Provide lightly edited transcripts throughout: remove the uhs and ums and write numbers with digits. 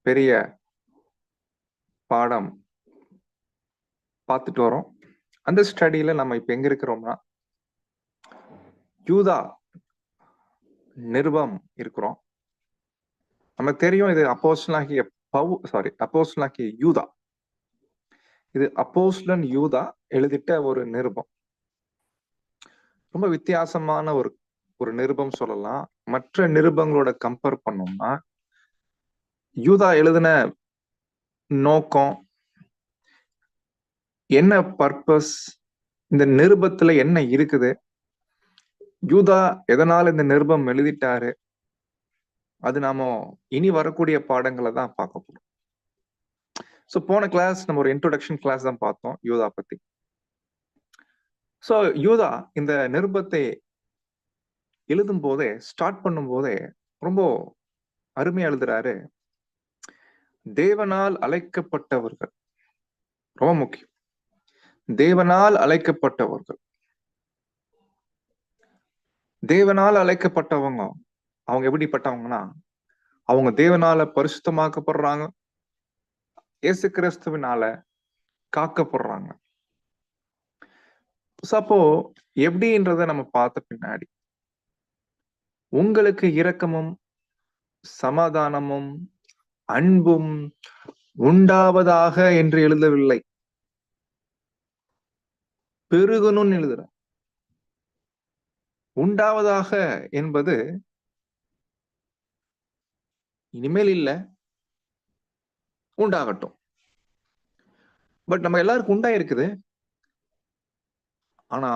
பெரிய பாடம் பார்த்துட்டு வரோம். அந்த ஸ்டடியில நம்ம இப்ப எங்க இருக்கிறோம்னா, யூதா நிருபம் இருக்கிறோம். நமக்கு தெரியும் இது அப்போஸ்தலனாகிய யூதா. இது அப்போஸ்தலன் யூதா எழுதிட்ட ஒரு நிருபம். ரொம்ப வித்தியாசமான ஒரு நிருபம் சொல்லலாம். மற்ற நிருபங்களோட கம்பேர் பண்ணோம்னா, யூதா எழுதின நோக்கம் என்ன, பர்பஸ், இந்த நிருபத்துல என்ன இருக்குது, யூதா எதனால இந்த நிருபம் எழுதிட்டாரு, அது நாம இனி வரக்கூடிய பாடங்களை தான் பார்க்க போறோம். ஸோ போன கிளாஸ் நம்ம ஒரு இன்ட்ரோடக்ஷன் கிளாஸ் தான் பார்த்தோம் யூதா பத்தி. ஸோ யூதா இந்த நிருபத்தை எழுதும் போதே, ஸ்டார்ட் பண்ணும் போதே ரொம்ப அருமையா எழுதுறாரு. தேவனால் அழைக்கப்பட்டவர்கள், ரொம்ப முக்கியம். தேவனால் அழைக்கப்பட்டவர்கள், தேவனால் அழைக்கப்பட்டவங்க அவங்க எப்படிப்பட்டவங்கன்னா, அவங்க தேவனால பரிசுத்தமாக்கப்படுறாங்க, இயேசு கிறிஸ்துவினால காக்கப்படுறாங்க. அப்போ எப்படின்றத நம்ம பார்த்த பின்னாடி, உங்களுக்கு இரக்கமும் சமாதானமும் அன்பும் உண்டாவதாக என்று எழுதவில்லை, பெருகணும்னு எழுதுற. உண்டாவதாக என்பது இனிமேல் இல்ல, உண்டாகட்டும். பட் நம்ம எல்லாருக்கும் உண்டாயிருக்குது. ஆனா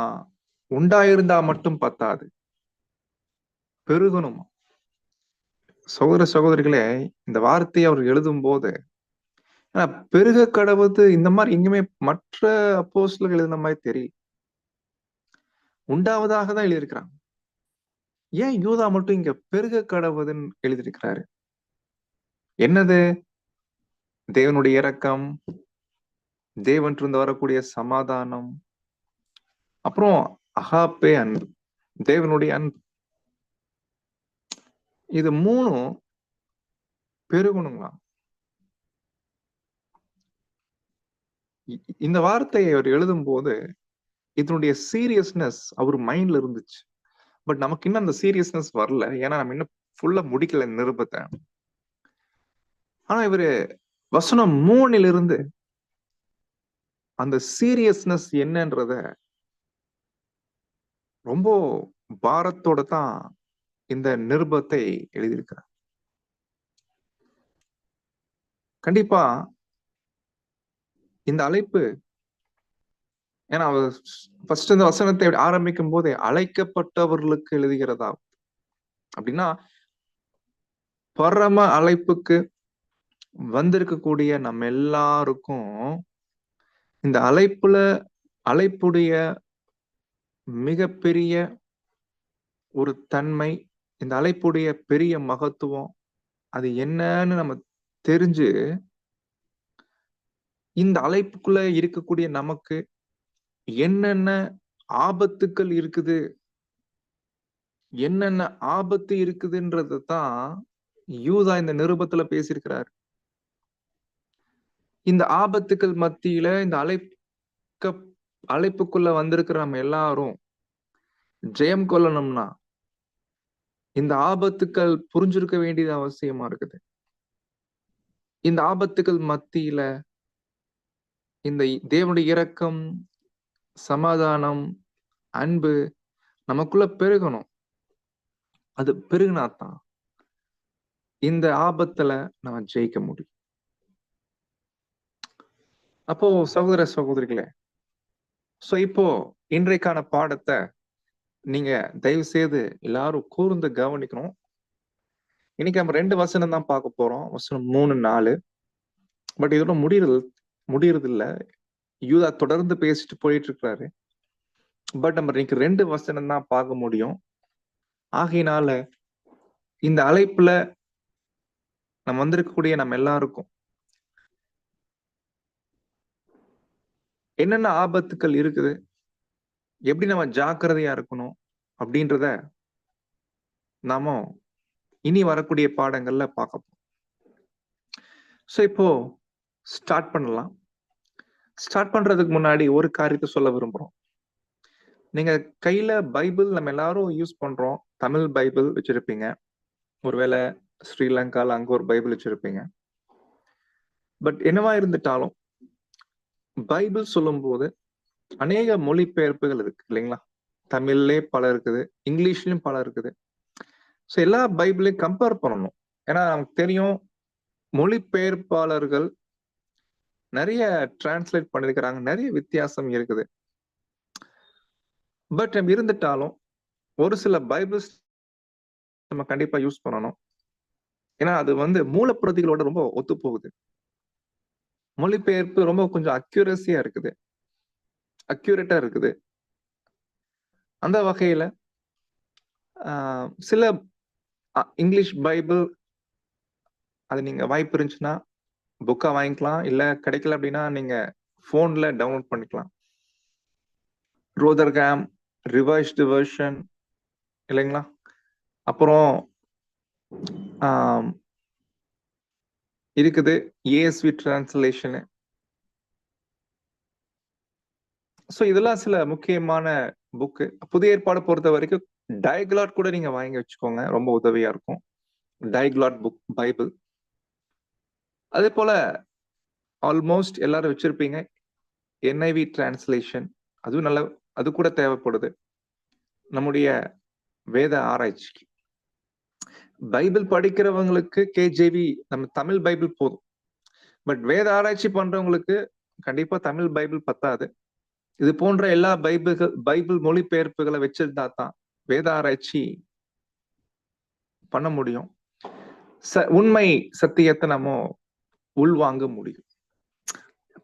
உண்டாயிருந்தா மட்டும் பத்தாது, பெருகணும். சகோதர சகோதரிகளே, இந்த வார்த்தையை அவர் எழுதும் போது பெருக கடவுது இந்த மாதிரி எங்குமே மற்ற அப்போஸ்தலர்கள் எழுதின மாதிரி தெரியல, உண்டாவதாக தான் எழுதியிருக்கிறாங்க. ஏன் யூதா மட்டும் இங்க பெருக கடவுதுன்னு எழுதியிருக்கிறாரு? என்னது? தேவனுடைய இரக்கம், தேவன்றிருந்து வரக்கூடிய சமாதானம், அப்புறம் அகாப்பே அன்பு, தேவனுடைய அன்பு. இது மூணும் பெருகணுங்களா? இந்த வார்த்தையை அவர் எழுதும் போது இதனுடைய சீரியஸ்னஸ் அவர் மைண்ட்ல இருந்துச்சு. பட் நமக்கு இன்னும் அந்த சீரியஸ்னஸ் வரல, ஏன்னா நம்ம இன்னும் ஃபுல்லா முடிக்கல நிருபத்தை. ஆனா இவரு வசனம் 3 அந்த சீரியஸ்னஸ் என்னன்றத ரொம்ப பாரத்தோட தான் இந்த நிருபத்தை எழுதியிருக்கிறார். கண்டிப்பா இந்த அழைப்பு, ஏன்னா அவர் ஃபர்ஸ்ட் இந்த வசனத்தை ஆரம்பிக்கும் போதே அழைக்கப்பட்டவர்களுக்கு எழுதுகிறதா அப்படின்னா, பரம அழைப்புக்கு வந்திருக்கக்கூடிய நம்ம எல்லாருக்கும் இந்த அழைப்புடைய மிகப்பெரிய ஒரு தன்மை, இந்த அழைப்புடைய பெரிய மகத்துவம், அது என்னன்னு நம்ம தெரிஞ்சு, இந்த அழைப்புக்குள்ள இருக்கக்கூடிய நமக்கு என்னென்ன ஆபத்துக்கள் இருக்குது, என்னென்ன ஆபத்து இருக்குதுன்றது தான் யூதா இந்த நிருபத்துல பேசியிருக்கிறார். இந்த ஆபத்துக்கள் மத்தியில இந்த அழைப்புக்குள்ள வந்திருக்கிற நம்ம எல்லாரும் ஜெயம் கொள்ளணும்னா இந்த ஆபத்துக்கள் புரிஞ்சிருக்க வேண்டியது அவசியமா இருக்குது. இந்த ஆபத்துக்கள் மத்தியில இந்த தேவனுடைய இரக்கம், சமாதானம், அன்பு நமக்குள்ள பெருகணும். அது பெருகினாத்தான் இந்த ஆபத்துல நம்ம ஜெயிக்க முடியும். அப்போ சகோதர சகோதரிகளே, சோ இப்போ இன்றைக்கான பாடத்தை நீங்க தயவு செய்து எல்லாரும் கூர்ந்து கவனிக்கணும். இன்னைக்கு நம்ம 2 வசனம் தான் பார்க்க போறோம், வசனம் 3, 4. பட் இதோட முடியறது இல்ல. யூதா தொடர்ந்து பேசிட்டு போயிட்டு இருக்கிறாரு. பட் நம்ம இன்னைக்கு 2 வசனம் தான் பார்க்க முடியும். ஆகையினால இந்த அழைப்புல நம்ம வந்திருக்கக்கூடிய நம்ம எல்லாருக்கும் என்னென்ன ஆபத்துக்கள் இருக்குது, எப்படி நம்ம ஜாக்கிரதையா இருக்கணும் அப்படின்றத நாம இனி வரக்கூடிய பாடங்கள்ல பார்க்க போறோம். ஸோ இப்போ ஸ்டார்ட் பண்ணலாம். ஸ்டார்ட் பண்றதுக்கு முன்னாடி ஒரு காரியத்தை சொல்ல விரும்புறோம். நீங்க கையில பைபிள் நம்ம எல்லாரும் யூஸ் பண்றோம். தமிழ் பைபிள் வச்சிருப்பீங்க. ஒருவேளை ஸ்ரீலங்கால அங்க ஒரு பைபிள் வச்சிருப்பீங்க. பட் என்னவா இருந்துட்டாலும் பைபிள் சொல்லும்போது அநேக மொழிபெயர்ப்புகள் இருக்கு இல்லைங்களா? தமிழ்லயே பல இருக்குது, இங்கிலீஷ்லயும் பல இருக்குது. ஸோ எல்லா பைபிளையும் கம்பேர் பண்ணணும். ஏன்னா நமக்கு தெரியும் மொழிபெயர்ப்பாளர்கள் நிறைய டிரான்ஸ்லேட் பண்ணிருக்கிறாங்க, நிறைய வித்தியாசம் இருக்குது. பட் நம்ம இருந்துட்டாலும் ஒரு சில பைபிள்ஸ் நம்ம கண்டிப்பா யூஸ் பண்ணணும். ஏன்னா அது மூலப்பிரதிகளோட ரொம்ப ஒத்து போகுது. மொழிபெயர்ப்பு ரொம்ப கொஞ்சம் அக்யூரஸியா இருக்குது, அக்யூரேட்டா இருக்குது. அந்த வகையில சில இங்கிலீஷ் பைபிள் அது நீங்க வாய்ப்பு இருந்துச்சுன்னா புக்கா வாங்கிக்கலாம், இல்ல கிடைக்கல அப்படின்னா நீங்க போன்ல டவுன்லோட் பண்ணிக்கலாம். ரோதர்காம் ரிவைஸ்டு வெர்ஷன் இல்லைங்களா? அப்புறம் இருக்குது ஏஎஸ்வி டிரான்ஸ்லேஷனு. ஸோ இதெல்லாம் சில முக்கியமான புக்கு. புதிய ஏற்பாடு பொறுத்த வரைக்கும் டயக்லாட் கூட நீங்க வாங்கி வச்சுக்கோங்க, ரொம்ப உதவியா இருக்கும். டயக்லாட் புக் பைபிள். அதே போல ஆல்மோஸ்ட் எல்லாரும் வச்சிருப்பீங்க என்ஐவி டிரான்ஸ்லேஷன். அதுவும் அது கூட தேவைப்படுது நம்முடைய வேத ஆராய்ச்சிக்கு. பைபிள் படிக்கிறவங்களுக்கு கேஜேவி நம்ம தமிழ் பைபிள் போதும். பட் வேத ஆராய்ச்சி பண்றவங்களுக்கு கண்டிப்பா தமிழ் பைபிள் பத்தாது. இது போன்ற எல்லா பைபிள் மொழிபெயர்ப்புகளை வச்சிருந்தா தான் வேத ஆராய்ச்சி பண்ண முடியும். உண்மை சத்தியத்தை நம்ம உள்வாங்க முடியும்.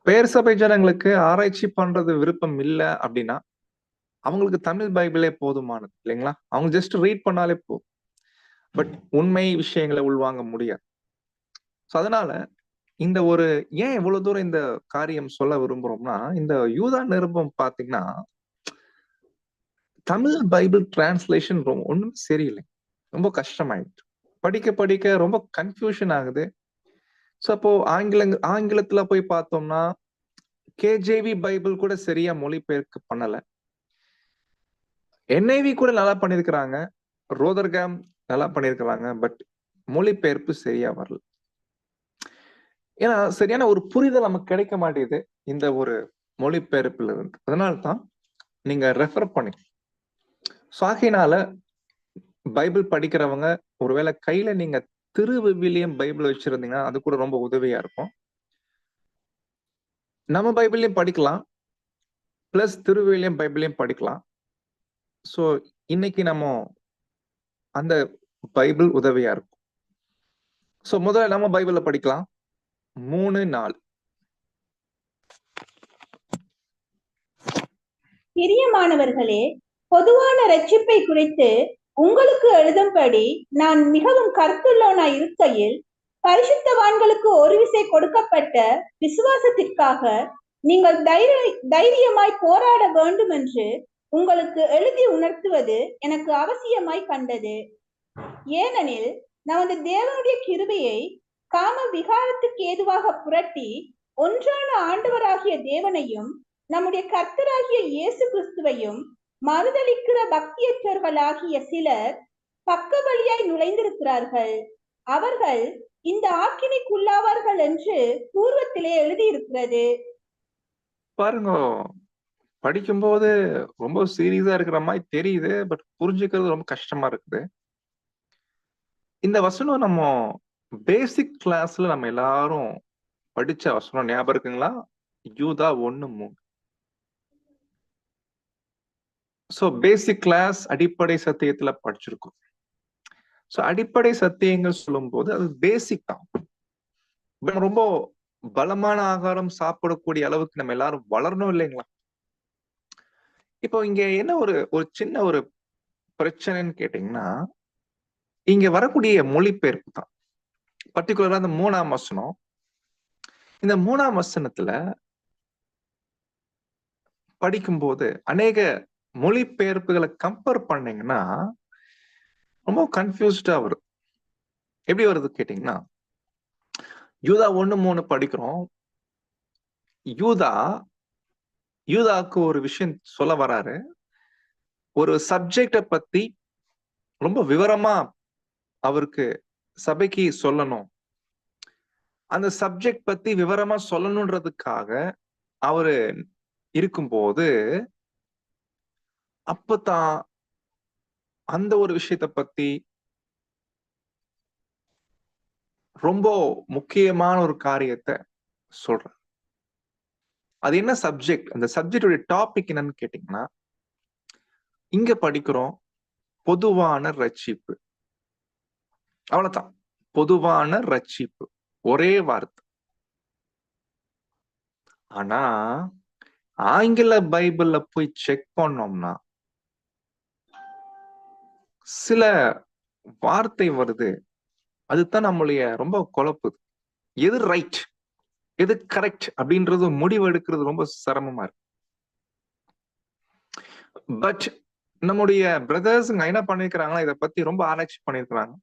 பேர் சபை ஜனங்களுக்கு ஆராய்ச்சி பண்றது விருப்பம் இல்லை அப்படின்னா அவங்களுக்கு தமிழ் பைபிளே போதுமானது இல்லைங்களா? அவங்க ஜஸ்ட் ரீட் பண்ணாலே போதும். பட் உண்மை விஷயங்களை உள்வாங்க முடியாது. அதனால இந்த ஏன் இவ்வளவு தூரம் இந்த காரியம் சொல்ல விரும்புறோம்னா, இந்த யூதா நிருபம் பாத்தீங்கன்னா தமிழ் பைபிள் டிரான்ஸ்லேஷன் ஒண்ணும் சரியில்லை, ரொம்ப கஷ்டமாயிடுச்சு. படிக்க படிக்க ரொம்ப கன்ஃபியூஷன் ஆகுது. ஸோ அப்போ ஆங்கிலத்துல போய் பார்த்தோம்னா கேஜேவி பைபிள் கூட சரியா மொழிபெயர்ப்பு பண்ணல. என்ஐவி கூட நல்லா பண்ணிருக்கிறாங்க, ரோதர்காம் நல்லா பண்ணிருக்கிறாங்க. பட் மொழிபெயர்ப்பு சரியா வரல. ஏன்னா சரியான ஒரு புரிதல் நமக்கு கிடைக்க மாட்டேங்குது இந்த ஒரு மொழிபெயர்ப்புல இருந்து. அதனால்தான் நீங்க ரெஃபர் பண்ணி சாகினால பைபிள் படிக்கிறவங்க ஒருவேளை கையில நீங்க திருவிவிலியம் பைபிள் வச்சிருந்தீங்கன்னா அது கூட ரொம்ப உதவியா இருக்கும். நம்ம பைபிளையும் படிக்கலாம், பிளஸ் திருவிவிலியம் பைபிளையும் படிக்கலாம். ஸோ இன்னைக்கு நம்ம அந்த பைபிள் உதவியா இருக்கும். ஸோ முதல்ல நம்ம பைபிள படிக்கலாம். 3:4. பிரியமானவர்களே, பொதுவான ரட்சிப்பை குறித்து உங்களுக்கு எழுதும்படி நான் மிகவும் கருத்துள்ளவனாய் இருக்கையில், பரிசுத்தவான்களுக்கு ஒரு விசை கொடுக்கப்பட்ட விசுவாசத்திற்காக நீங்கள் தைரியமாய் போராட வேண்டும் என்று உங்களுக்கு எழுதி உணர்த்துவது எனக்கு அவசியமாய் கண்டது. ஏனெனில் நமது தேவனுடைய கிருபையை காம விகாரத்துக்கு ஏதுவாக புரட்டி ஒன்றான ஆண்டவராகிய தேவனையும் நம்முடைய கர்த்தராகிய இயேசு கிறிஸ்துவையும் மறுதலிக்கிற பக்தியற்றவர்களாகிய சிலர் பக்க வழியாய் நுழைந்திருக்கிறார்கள். அவர்கள் இந்த ஆக்கினைக்குள்ளாவார்கள் என்று பூர்வத்திலே எழுதியிருக்கிறது. பாருங்க, படிக்கும்போது ரொம்ப சீரியஸா இருக்கிற மாதிரி தெரியுது, பட் புரிஞ்சுக்கிறது ரொம்ப கஷ்டமா இருக்குது. இந்த வசனம் நம்ம பேசிக் கிளாஸ்ல நம்ம எல்லாரும் படிச்ச வசனம் ஞாபகம் இருக்குங்களா? யூதா 1:3. ஸோ பேசிக் கிளாஸ் அடிப்படை சத்தியத்துல படிச்சிருக்கோம். ஸோ அடிப்படை சத்தியங்கள் சொல்லும் போது அது பேசிக் தான். ரொம்ப பலமான ஆகாரம் சாப்பிடக்கூடிய அளவுக்கு நம்ம எல்லாரும் வளரணும் இல்லைங்களா? இப்போ இங்க என்ன ஒரு சின்ன ஒரு பிரச்சனைன்னு கேட்டீங்கன்னா, இங்க வரக்கூடிய மொழிபெயர்ப்பு தான். பர்டிகுலரா அந்த 3ஆம் வசனம். இந்த 3ஆம் வசனத்துல படிக்கும்போது அநேக மொழிபெயர்ப்புகளை கம்பேர் பண்ணீங்கன்னா ரொம்ப கன்ஃபியூஸ்டா வருது. எப்படி வருது கேட்டீங்கன்னா, யூதா 1:3 படிக்கிறோம். யூதாக்கு ஒரு விஷயம் சொல்ல வராரு. ஒரு சப்ஜெக்ட பத்தி ரொம்ப விவரமா அவருக்கு சபைக்கு சொல்லணும். அந்த சப்ஜெக்ட் பத்தி விவரமா சொல்லணுன்றதுக்காக அவரு இருக்கும்போது, அப்பதான் அந்த ஒரு விஷயத்த பத்தி ரொம்ப முக்கியமான ஒரு காரியத்த சொல்றார். அது என்ன சப்ஜெக்ட்? அந்த சப்ஜெக்டோட டாபிக் என்னன்னு கேட்டீங்கன்னா, இங்க படிக்கிறோம் பொதுவான ரட்சிப்பு. அவ்வளவுதான். பொதுவான ரட்சிப்பு. ஒரே வார்த்தை. ஆனா ஆங்கில பைபிள்ல போய் செக் பண்ணோம்னா சில வார்த்தை வருது. அதுதான் நம்மளுடைய ரொம்ப குழப்புது. எது ரைட், எது கரெக்ட் அப்படின்றது முடிவு எடுக்கிறது ரொம்ப சிரமமா இருக்கு. பட் நம்முடைய பிரதர்ஸுங்க என்ன பண்ணிருக்கிறாங்கன்னா, இதை பத்தி ரொம்ப ஆராய்ச்சி பண்ணிருக்கிறாங்க.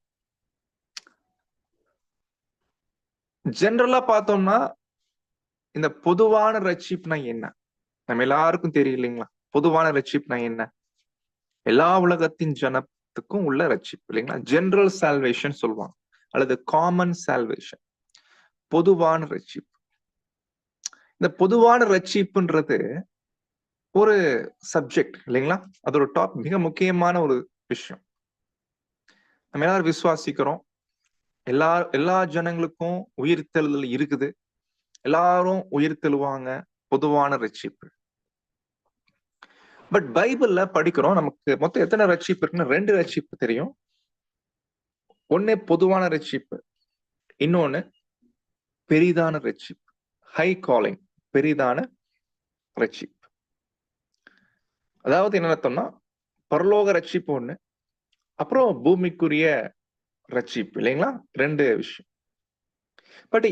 ஜெனரலா பார்த்தோம்னா இந்த பொதுவான ரட்சிப்புனா என்ன? நம்ம எல்லாருக்கும் தெரியும் இல்லைங்களா? பொதுவான ரட்சிப்புனா என்ன? எல்லா உலகத்தின் ஜனத்துக்கும் உள்ள ரட்சிப்பு இல்லைங்களா? ஜெனரல் சால்வேஷன் சொல்லுவாங்க, அல்லது காமன் சால்வேஷன், பொதுவான ரட்சிப்பு. இந்த பொதுவான ரட்சிப்புன்றது ஒரு சப்ஜெக்ட் இல்லைங்களா? அது ஒரு மிக முக்கியமான ஒரு விஷயம். நம்ம எல்லாரும் விசுவாசிக்கிறோம். எல்லா ஜனங்களுக்கும் உயிர்த்தெழுதல் இருக்குது. எல்லாரும் உயிர் தெழுவாங்க. பொதுவான ரட்சிப்பு. பட் பைபிள்ல படிக்கிறோம், நமக்கு மொத்தம் எத்தனை ரட்சிப்பு இருக்குன்னு 2 ரட்சிப்பு தெரியும். ஒண்ணு பொதுவான ரட்சிப்பு, இன்னொன்னு பெரிதான ரட்சிப்பு, ஹை காலிங், பெரிதான ரட்சிப்பு. அதாவது என்ன அர்த்தம்னா, பரலோக ரட்சிப்பு ஒண்ணு, அப்புறம் பூமிக்குரிய ரட்சிப்பு இல்லைங்களா? 2 விஷயம். பட்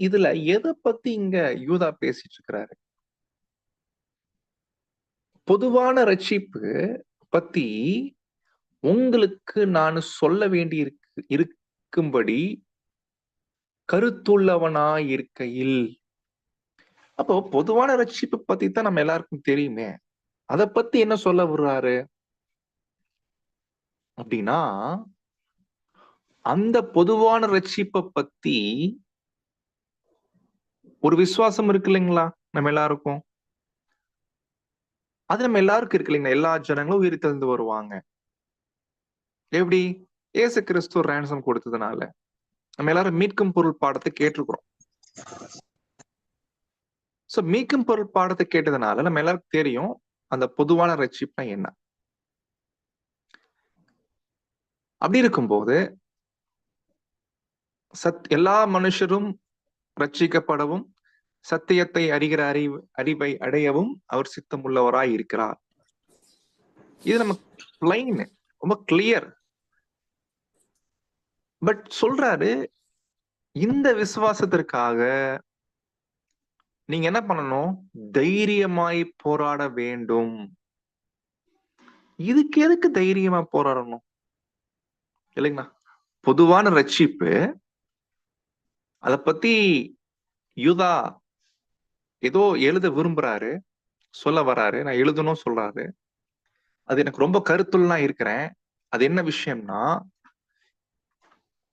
இதுல எதை பத்தி இங்க யூதா பேசிட்டு இருக்கிறாரு? பொதுவான ரட்சிப்பு பத்தி உங்களுக்கு நான் சொல்ல வேண்டி இருக்கும்படி கருத்துள்ளவனாய் இருக்கையில். அப்போ பொதுவான ரட்சிப்பு பத்தி தான் நம்ம எல்லாருக்கும் தெரியுமே. அதை பத்தி என்ன சொல்ல வர்றாரு அப்படின்னா, அந்த பொதுவான ரட்சிப்பை பத்தி ஒரு விசுவாசம் இருக்கு இல்லைங்களா நம்ம எல்லாருக்கும்? அது நம்ம எல்லாருக்கும் இருக்கு இல்லைங்களா? எல்லா ஜனங்களும் உயிர் தெழுந்து வருவாங்க. எப்படி? இயேசு கிறிஸ்து ரேன்சம் கொடுத்ததுனால. நம்ம எல்லாரும் மீட்கும் பொருள் பாடத்தை கேட்டிருக்கிறோம். சோ மீட்கும் பொருள் பாடத்தை கேட்டதுனால நம்ம எல்லாருக்கும் தெரியும் அந்த பொதுவான ரட்சிப்புனா என்ன. அப்படி இருக்கும்போது எல்லா மனுஷரும் ரட்சிக்கப்படவும் சத்தியத்தை அறிகிற அறிவை அடையவும் அவர் சித்தம் உள்ளவராய் இருக்கிறார். இது நம்ம பிளைன், ரொம்ப கிளியர். பட் சொல்றாரு, இந்த விசுவாசத்திற்காக நீங்க என்ன பண்ணணும்? தைரியமாய் போராட வேண்டும். இதுக்கு எதுக்கு தைரியமா போராடணும் இல்லைங்களா? பொதுவான ரட்சிப்பு, அத பத்தி யூதா ஏதோ எழுத விரும்புறாரு, சொல்ல வராரு, நான் எழுதணும் சொல்றாரு. அது எனக்கு ரொம்ப கருத்துள்ளா இருக்கிறேன். அது என்ன விஷயம்னா,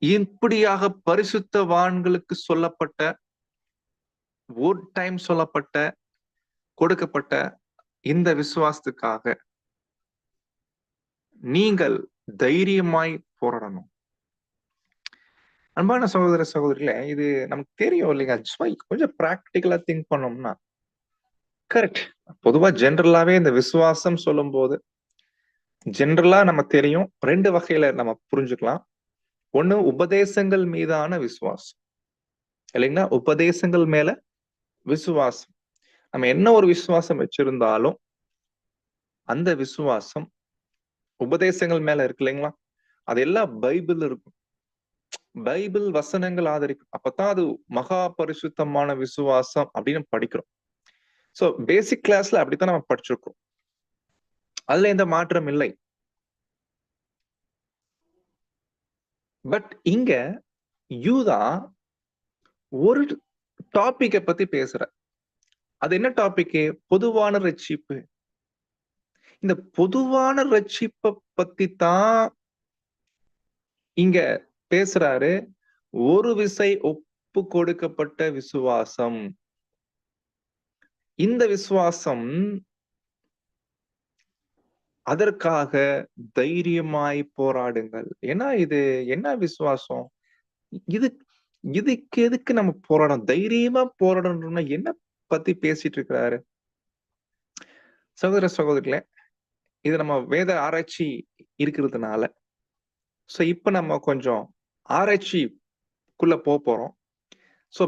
இப்படியாக பரிசுத்தவான்களுக்கு சொல்லப்பட்ட, ஒரு டைம் சொல்லப்பட்ட, கொடுக்கப்பட்ட இந்த விசுவாசத்துக்காக நீங்கள் தைரியமாய் போராடணும். அன்பான சகோதர சகோதரிகளே, இது நமக்கு தெரியும் இல்லைங்க. கொஞ்சம் பிராக்டிக்கலா திங்க் பண்ணோம்னா கரெக்ட். பொதுவா ஜெனரலாவே இந்த விசுவாசம் சொல்லும் போது ஜெனரலா நம்ம தெரியும், 2 வகையில நம்ம புரிஞ்சுக்கலாம். ஒண்ணு உபதேசங்கள் மீதான விசுவாசம் இல்லைங்களா? உபதேசங்கள் மேல விசுவாசம். நம்ம என்ன ஒரு விசுவாசம் வச்சிருந்தாலும் அந்த விசுவாசம் உபதேசங்கள் மேல இருக்கு இல்லைங்களா? அது எல்லாம் பைபிள் இருக்கும். பைபிள் வசனங்கள் ஆதரிக்கும். அப்பதான் அது மகா பரிசுத்தமான விசுவாசம் அப்படின்னு படிக்கிறோம். சோ பேசிக் கிளாஸ்ல அப்படித்தான் நம்ம படிச்சிருக்கோம். அதுல எந்த மாற்றம் இல்லை. பட் இங்க யூதா ஒரு டாபிக்கை பத்தி பேசுற. அது என்ன டாபிக்? பொதுவான ரட்சிப்பு. இந்த பொதுவான ரட்சிப்பை பத்தி தான் இங்க பேசுறாரு. ஒரு விசை ஒப்பு கொடுக்கப்பட்ட விசுவாசம். இந்த விசுவாசம் அதற்காக தைரியமாய் போராடுங்கள். ஏன்னா இது என்ன விசுவாசம்? இது இதுக்கு எதுக்கு நம்ம போராடணும்? தைரியமா போராடணும்னா என்ன பத்தி பேசிட்டு இருக்கிறாரு? சகோதர சகோதரிகளே, இது நம்ம வேத ஆராய்ச்சி இருக்கிறதுனால இப்ப நம்ம கொஞ்சம் ஆராய்ச்சிக்குள்ள போறோம்.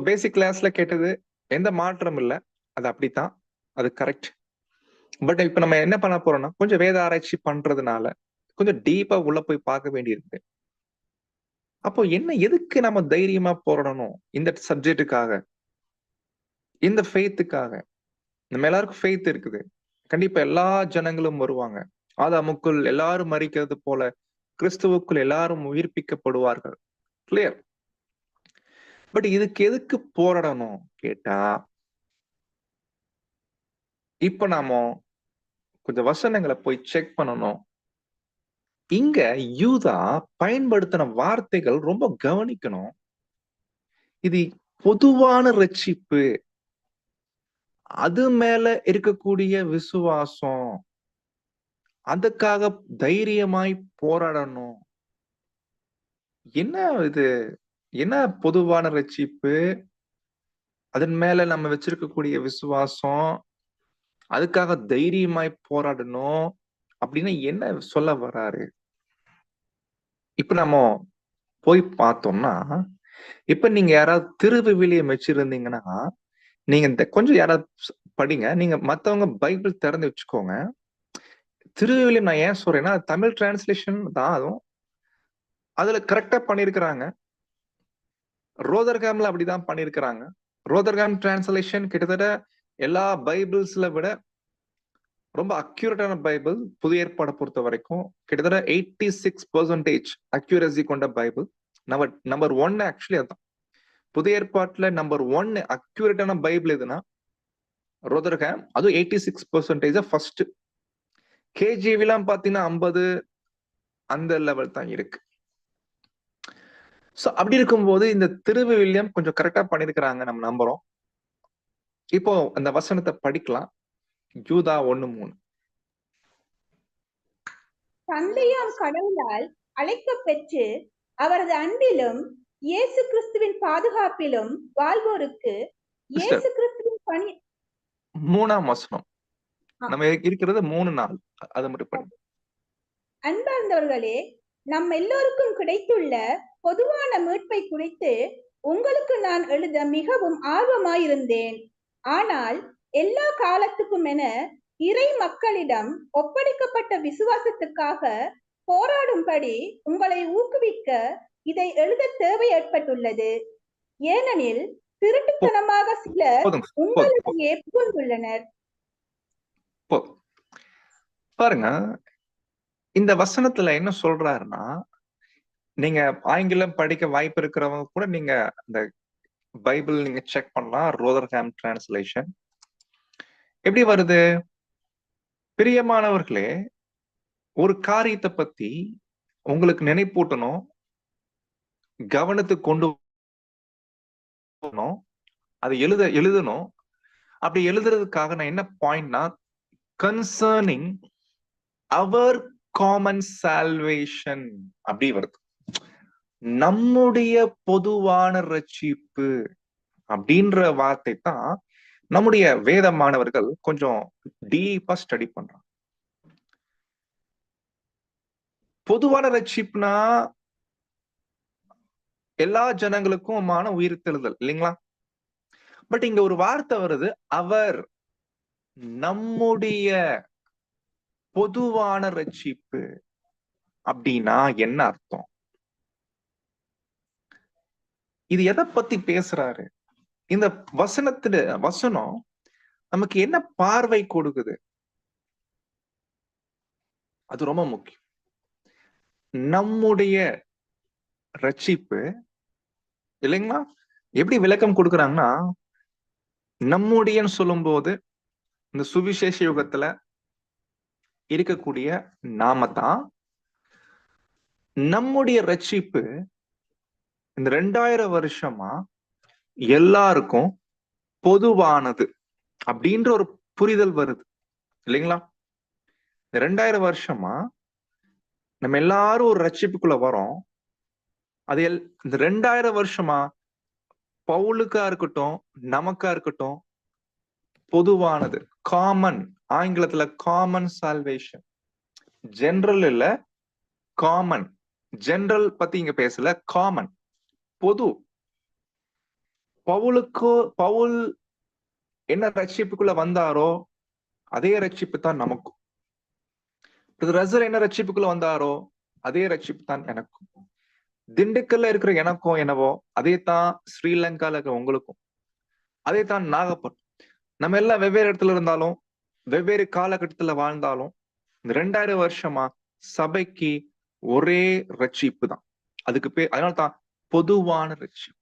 பேசிக் கிளாஸ்ல கேட்டது எந்த மாற்றம் இல்லை, அது அப்படித்தான், அது கரெக்ட். பட் இப்ப நம்ம என்ன பண்ண போறோம்னா கொஞ்சம் வேத ஆராய்ச்சி பண்றதுனால கொஞ்சம் டீப்பா உள்ள போய் பார்க்க வேண்டியிருக்கு. அப்போ என்ன, எதுக்கு நம்ம தைரியமா போராடணும்? இந்த சப்ஜெக்டுக்காக, இந்த ஃபெய்த்துக்காக. நம்ம எல்லாருக்கும் ஃபெய்த் இருக்குது. கண்டிப்பா எல்லா ஜனங்களும் வருவாங்க. ஆதாமுக்குள் எல்லாரும் மரிக்கிறது போல கிறிஸ்துவுக்குள் எல்லாரும் உயிர்ப்பிக்கப்படுவார்கள். கிளியர். பட் இதுக்கு எதுக்கு போராடணும் கேட்டா, இப்ப நாம கொஞ்சம் வசனங்களை போய் செக் பண்ணணும். இங்க யூதா பயன்படுத்தின வார்த்தைகள் ரொம்ப கவனிக்கணும். இது பொதுவான ரட்சிப்பு, அது மேல இருக்கக்கூடிய விசுவாசம், அதுக்காக தைரியமாய் போராடணும். என்ன இது? என்ன பொதுவான ரட்சிப்பு, அதன் மேல நம்ம வச்சிருக்கக்கூடிய விசுவாசம், அதுக்காக தைரியமாய் போராடணும் அப்படின்னு என்ன சொல்ல வர்றாரு? இப்ப நம்ம போய் பார்த்தோம்னா, இப்ப நீங்க யாராவது திருவிவிலியம் வச்சிருந்தீங்கன்னா, நீங்க இந்த கொஞ்சம் யாராவது படிங்க. நீங்க மத்தவங்க பைபிள் திறந்து வச்சுக்கோங்க. திருவிவிலியம் நான் ஏன் சொல்றேன்னா, தமிழ் டிரான்ஸ்லேஷன் தான் அதுவும். அதுல கரெக்டா பண்ணியிருக்கிறாங்க. ரோதர்காம்ல அப்படிதான் பண்ணியிருக்கிறாங்க. ரோதர்காம் டிரான்ஸ்லேஷன் கிட்டத்தட்ட எல்லா பைபிள்ஸ்ல விட ரொம்ப அக்யூரேட்டான பைபிள். புதிய ஏற்பாடை பொறுத்த வரைக்கும் கிட்டத்தட்ட 86% அக்யூரசி கொண்ட பைபிள். நம்பர் 1 ஆக்சுவலி அதுதான். புதிய ஏற்பாட்டுல நம்பர் 1 அக்யூரேட்டான பைபிள் எதுனா ரோதர்காம். அதுவும் 86% ஃபர்ஸ்ட். கேஜிவிலாம் பாத்தீங்கன்னா 50 அந்த லெவல் தான் இருக்கு. அப்படி இருக்கும்போது இந்த திருவிவிலியம் கொஞ்சம் கரெக்டா பண்ணிருக்கிறாங்க, நம்ம நம்புறோம். இப்போ அந்த வசனத்தை படிக்கலாம். யூதா 1:3. தந்தையாம் கடவுளால் அழைக்க பெற்று அவரது அன்பிலும் இயேசு கிறிஸ்துவின் பாதுகாப்பிலும் வாழ்வோருக்கு இயேசு கிறிஸ்துவின் பணி 3ஆம் வசனம். நம்ம இருக்கிறது 3-4. அதை மட்டும் பண்ணி. அன்பார்ந்தவர்களே, நம் எல்லோருக்கும் கிடைத்துள்ள பொதுவான மீட்பை குறித்து உங்களுக்கு நான் எழுத மிகவும் ஆர்வமாயிருந்தேன். ஆனால் எல்லா காலத்துக்கும் என இறை மக்களிடம் ஒப்படைக்கப்பட்ட விசுவாசத்துக்காக போராடும்படி உங்களை ஊக்குவிக்க இதை எழுத தேவை ஏற்பட்டுள்ளது. ஏனெனில் திருட்டுத்தனமாக சிலர் உங்களிடையே புகுந்துள்ளனர். பாருங்க, இந்த வசனத்துல என்ன சொல்றாருன்னா, நீங்க ஆங்கிலம் படிக்க வாய்ப்பு இருக்கிறவங்க கூட நீங்க இந்த பைபிள் நீங்க செக் பண்ணலாம். ரோதர்ஹாம் டிரான்ஸ்லேஷன் எப்படி வருது? பிரியமானவர்களே, ஒரு காரியத்தை பத்தி உங்களுக்கு நினைப்பூட்டணும், கவனத்துக்கு கொண்டு வரணும், அதை எழுதணும். அப்படி எழுதுறதுக்காக நான் என்ன பாயிண்ட்னா, கன்சர்னிங் அவர் காமன் சால்வேஷன் அப்படி வருது. நம்முடைய பொதுவான ரட்சிப்பு அப்படின்ற வார்த்தை தான் நம்முடைய வேத மாணவர்கள் கொஞ்சம் டீப்பா ஸ்டடி பண்றாங்க. பொதுவான ரட்சிப்புனா எல்லா ஜனங்களுக்குமான உயிர்த்தெழுதல் இல்லைங்களா? பட் இங்க ஒரு வார்த்தை வருது, அவர் நம்முடைய பொதுவான ரட்சிப்பு. அப்படின்னா என்ன அர்த்தம்? இது எதை பத்தி பேசுறாரு? இந்த வசனம் நமக்கு என்ன பார்வை கொடுக்குது? அது ரொம்ப முக்கியம். நம்முடைய ரட்சிப்பு இல்லைங்களா? எப்படி விளக்கம் கொடுக்குறாங்கன்னா, நம்முடையன்னு சொல்லும் போது இந்த சுவிசேஷ யுகத்துல இருக்கக்கூடிய நாம தான். நம்முடைய ரட்சிப்பு இந்த 2000 வருஷமா எல்லாருக்கும் பொதுவானது அப்படின்ற ஒரு புரிதல் வருது இல்லைங்களா? இந்த 2000 வருஷமா நம்ம எல்லாரும் ஒரு ரட்சிப்புக்குள்ள வரோம். அது இந்த 2000 வருஷமா பவுலுக்கா இருக்கட்டும், நமக்கா இருக்கட்டும், பொதுவானது, காமன். ஆங்கிலத்துல காமன் சால்வேஷன். ஜெனரல் இல்ல, காமன். ஜெனரல் பத்தி இங்க பேசல, காமன், பொது. பவுல் என்ன ரட்சிப்புக்குள்ள வந்தாரோ அதே ரட்சிப்பு தான் நமக்கும். ரசல் என்ன ரட்சிப்புக்குள்ள வந்தாரோ அதே ரட்சிப்பு தான் எனக்கும். திண்டுக்கல்ல இருக்கிற எனக்கும் என்னவோ அதே தான் ஸ்ரீலங்கால இருக்கிற உங்களுக்கும், அதே தான் நாகப்பட்டினம். நம்ம எல்லாம் வெவ்வேறு இடத்துல இருந்தாலும் வெவ்வேறு காலகட்டத்துல வாழ்ந்தாலும் இந்த 2000 வருஷமா சபைக்கு ஒரே ரட்சிப்பு தான். அதுக்கு பேர், அதனால்தான் பொதுவான ரட்சிப்பு.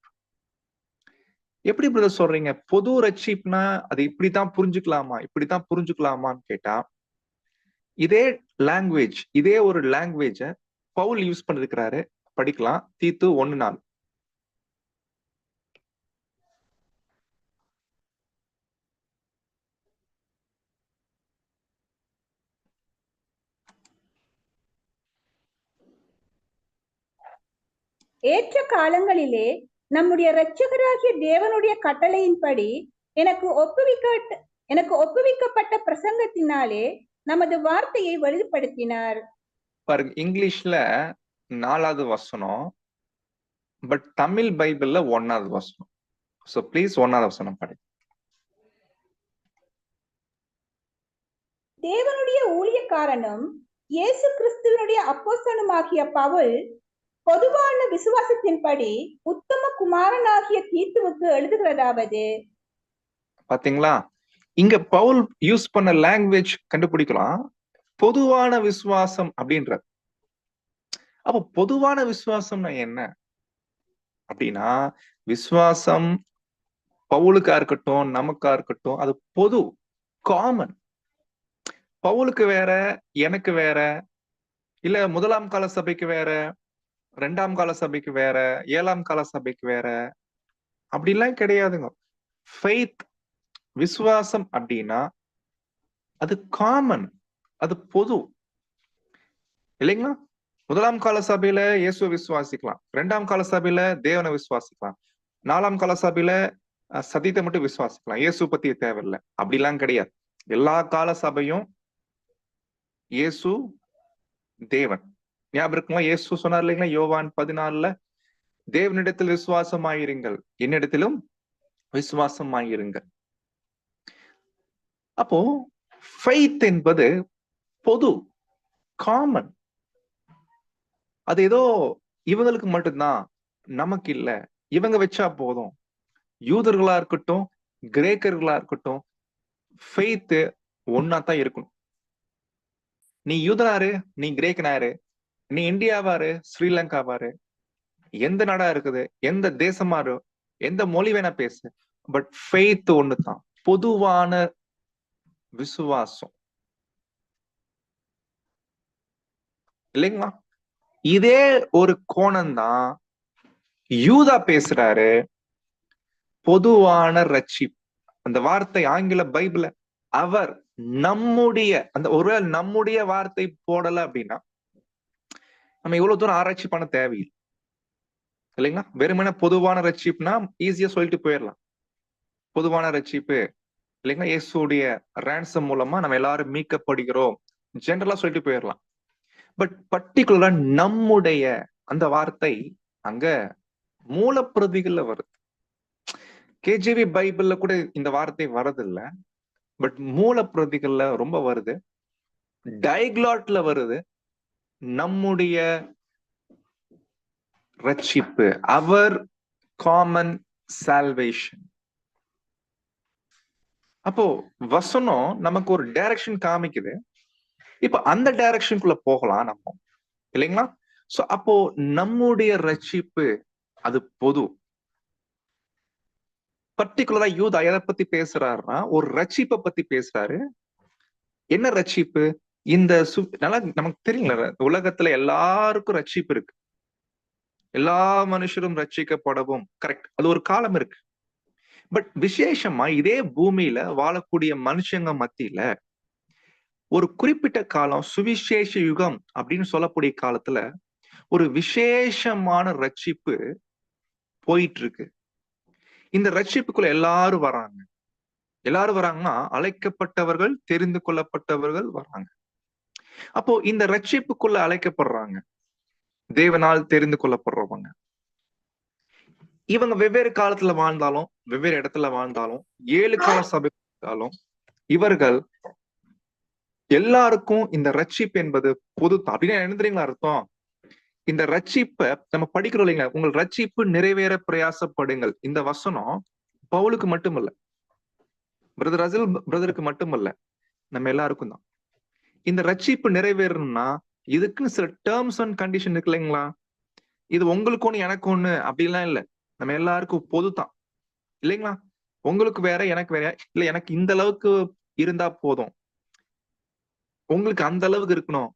எப்படி பிரதர் சொல்றீங்க பொது ரட்சிப்புனா அது இப்படித்தான் புரிஞ்சுக்கலாமா, இப்படித்தான் புரிஞ்சுக்கலாமான்னு கேட்டா, இதே லாங்குவேஜ், இதே ஒரு லாங்குவேஜ பவுல் யூஸ் பண்ணிருக்கிறாரு. படிக்கலாம், தீத்து 1:4. ஏற்ற காலங்களிலே நம்முடைய இரட்சகராகிய தேவனுடைய கட்டளையின்படி எனக்கு ஒப்புவிக்கப்பட்ட பிரசங்கத்தினாலே நமது வார்த்தையை வெளிப்படுத்தினார். பாருங்க, இங்கிலீஷ்ல 4வது வசனம், பட் தமிழ் பைபிள்ல 1வது வசனம். சோ ப்ளீஸ் 1வது வசனம் படி. தேவனுடைய ஊழியக்காரனும் இயேசு கிறிஸ்துவனுடைய அப்போஸ்தலனுமாகிய பவுல் பொதுவான விசுவாசத்தின்படி உத்தம குமாரனாகிய தீத்துவுக்கு எழுதுகிறதாவது. பாத்தீங்களா, இங்க பவுல் யூஸ் பண்ண லாங்குவேஜ் கண்டுபிடிக்கலாம், பொதுவான விசுவாசம் அப்படின்ற. அப்ப பொதுவான விசுவாசம்னா என்ன அப்படின்னா, விசுவாசம் பவுலுக்கா இருக்கட்டும், நமக்கா இருக்கட்டும், அது பொது, காமன். பவுலுக்கு வேற, எனக்கு வேற, இல்ல 1ஆம் கால சபைக்கு வேற, 2ஆம் கால சபைக்கு வேற, 7ஆம் கால சபைக்கு வேற, அப்படிலாம் கிடையாதுங்க. ஃபெய்த், விசுவாசம் அப்படின்னா அது காமன், அது பொது இல்லைங்களா? 1ஆம் கால சபையில இயேசுவை விசுவாசிக்கலாம், 2ஆம் கால சபையில தேவனை விசுவாசிக்கலாம், 4ஆம் கால சபையில சத்தியத்தை மட்டும் விசுவாசிக்கலாம், இயேசு பத்தி தேவையில்லை. அப்படிலாம் கிடையாது. எல்லா கால சபையும் இயேசு தேவன். ஞாபகம் இருக்குமா? இயேசு சொன்னார் இல்லைங்களா யோவான் 14ல, தேவனிடத்தில் விசுவாசமாயிருங்கள், என்னிடத்திலும் விசுவாசமாயிருங்கள். அப்போ ஃபெய்த் என்பது பொது, காமன். அது ஏதோ இவங்களுக்கு மட்டும்தான், நமக்கு இல்ல, இவங்க வச்சா போதும். யூதர்களா இருக்கட்டும், கிரேக்கர்களா இருக்கட்டும், ஃபெய்த் ஒன்னாதான் இருக்கணும். நீ யூதனாரு, நீ கிரேக்கனாரு, நீ இந்தியாவாரு, ஸ்ரீலங்காவாரு, எந்த நாடா இருக்குது, எந்த தேசமாரு, எந்த மொழி வேணா பேசு, பட் ஃபெய்த் ஒண்ணுதான், பொதுவான விசுவாசம் இல்லைங்களா? இதே ஒரு கோணம் தான் யூதா பேசுறாரு, பொதுவான ரட்சிப்பு. அந்த வார்த்தை ஆங்கில பைபிள அவர் நம்முடைய, அந்த ஒருவேளை நம்முடைய வார்த்தை போடல அப்படின்னா நம்ம இவ்வளவு தூரம் ஆராய்ச்சி பண்ண தேவையில்லை இல்லைங்களா? வெறுமனே பொதுவான ரட்சிப்புனா ஈஸியா சொல்லிட்டு போயிடலாம். பொதுவான ரட்சிப்பு இல்லைங்களா, இயேசுடைய ரேன்சம் மூலமா நம்ம எல்லாரும் மீட்கப்படுகிறோம், ஜெனரலா சொல்லிட்டு போயிடலாம். பட் பர்டிகுலரா நம்முடைய அந்த வார்த்தை அங்க மூலப்பிரதிகள்ல வருது. கேஜிவி பைபிள்ல கூட இந்த வார்த்தை வரதில்லை, பட் மூலப்பிரதிகள்ல ரொம்ப வருது, டைக்லாட்ல வருது. நம்முடைய ரட்சிப்பு, அவர் காமன் சால்வேஷன். அப்போ வசனம் நமக்கு ஒரு டைரக்ஷன் காமிக்குது. இப்ப அந்த டைரக்ஷனுக்குள்ள போகலாம் நம்ம இல்லைங்களா? சோ அப்போ நம்முடைய ரட்சிப்பு அது பொது. பர்டிகுலரா யூதா எதை பத்தி பேசுறாருன்னா ஒரு ரட்சிப்பை பத்தி பேசுறாரு. என்ன ரட்சிப்பு? இந்த நல்லா நமக்கு தெரியல, உலகத்துல எல்லாருக்கும் ரட்சிப்பு இருக்கு, எல்லா மனுஷரும் ரட்சிக்கப்படவும். கரெக்ட், அது ஒரு காலம் இருக்கு. பட் விசேஷமா இதே பூமியில வாழக்கூடிய மனுஷங்க மத்தியில ஒரு குறிப்பிட்ட காலம், சுவிசேஷ யுகம் அப்படின்னு சொல்லக்கூடிய காலத்துல ஒரு விசேஷமான ரட்சிப்பு போயிட்டு இருக்கு. இந்த ரட்சிப்புக்குள்ள எல்லாரும் வராங்க. எல்லாரும் வராங்கன்னா அழைக்கப்பட்டவர்கள், தெரிந்து கொள்ளப்பட்டவர்கள் வராங்க. அப்போ இந்த ரட்சிப்புக்குள்ள அழைக்கப்படுறாங்க, தேவனால் தெரிந்து கொள்ளப்படுறவங்க. இவங்க வெவ்வேறு காலத்துல வாழ்ந்தாலும், வெவ்வேறு இடத்துல வாழ்ந்தாலும், 7 கால சபை இருந்தாலும், இவர்கள் எல்லாருக்கும் இந்த ரட்சிப்பு என்பது பொது. அப்படின்னா என்ன தெரியுங்களா அர்த்தம்? இந்த ரட்சிப்பை நம்ம படிக்கிறோம் இல்லைங்களா, உங்கள் ரட்சிப்பு நிறைவேற பிரயாசப்படுங்கள். இந்த வசனம் பவுலுக்கு மட்டுமல்ல, பிரதர் அசில் பிரதருக்கு மட்டுமல்ல, நம்ம எல்லாருக்கும் தான். இந்த ரட்சிப்பு நிறைவேறணும்னா இதுக்குன்னு சில டேர்ம்ஸ் அண்ட் கண்டிஷன் இருக்கு இல்லைங்களா? இது உங்களுக்கு ஒண்ணு எனக்கு ஒண்ணு அப்படிலாம் இல்ல, நம்ம எல்லாருக்கும் பொதுதான் இல்லைங்களா? உங்களுக்கு வேற, எனக்கு வேற இல்ல. எனக்கு இந்த அளவுக்கு இருந்தா போதும், உங்களுக்கு அந்த அளவுக்கு இருக்கணும்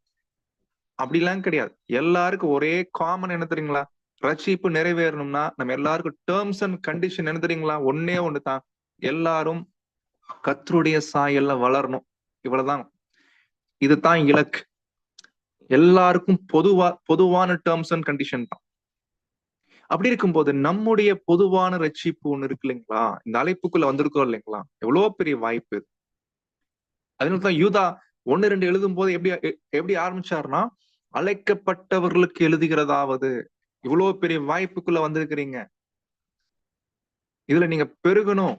அப்படிலாம் கிடையாது. எல்லாருக்கும் ஒரே காமன் என்ன தெரியுங்களா? ரட்சிப்பு நிறைவேறணும்னா நம்ம எல்லாருக்கும் டேர்ம்ஸ் அண்ட் கண்டிஷன் என்ன தெரியுங்களா? ஒன்னே ஒண்ணுதான், எல்லாரும் கர்த்தருடைய சாயல்ல வளரணும். இவ்வளவுதான், இதுதான் இலக்கு. எல்லாருக்கும் பொதுவான டேர்ம்ஸ் அண்ட் கண்டிஷன் தான். அப்படி இருக்கும்போது நம்முடைய பொதுவான ரட்சிப்பு ஒண்ணு இருக்கு இல்லைங்களா? இந்த அழைப்புக்குள்ள வந்திருக்கோம் இல்லைங்களா? எவ்வளவு பெரிய வாய்ப்பு. அதனாலதான் யூதா 1-2 எழுதும் போது எப்படி ஆரம்பிச்சாருன்னா, அழைக்கப்பட்டவர்களுக்கு எழுதுகிறதாவது. இவ்வளவு பெரிய வாய்ப்புக்குள்ள வந்திருக்கிறீங்க, இதுல நீங்க பெருகணும்,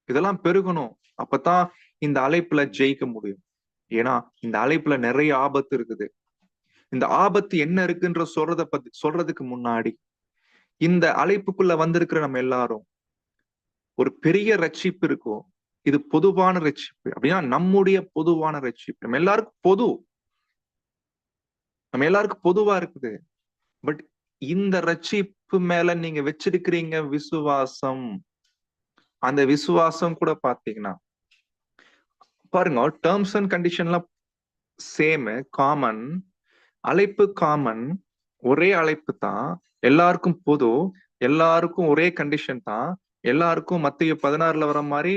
இதெல்லாம் பெருகணும். அப்பதான் இந்த அழைப்புல ஜெயிக்க முடியும். ஏன்னா இந்த அழைப்புல நிறைய ஆபத்து இருக்குது. இந்த ஆபத்து என்ன இருக்குன்ற சொல்றதுக்கு முன்னாடி, இந்த அழைப்புக்குள்ள வந்திருக்கிற நம்ம எல்லாரும் ஒரு பெரிய ரட்சிப்பு இருக்கும். இது பொதுவான ரட்சிப்பு. அப்படின்னா நம்முடைய பொதுவான ரட்சிப்பு நம்ம எல்லாருக்கும் பொதுவா இருக்குது. பட் இந்த ரட்சிப்பு மேல நீங்க வச்சிருக்கிறீங்க விசுவாசம். அந்த விசுவாசம் கூட பாத்தீங்கன்னா பாருங்க, டேர்ம்ஸ் அண்ட் கண்டிஷன்லாம் சேம், காமன், அழைப்பு காமன், ஒரே அழைப்பு தான், எல்லாருக்கும் பொது, எல்லாருக்கும் ஒரே கண்டிஷன் தான். எல்லாருக்கும் மத்திய 16 வர மாதிரி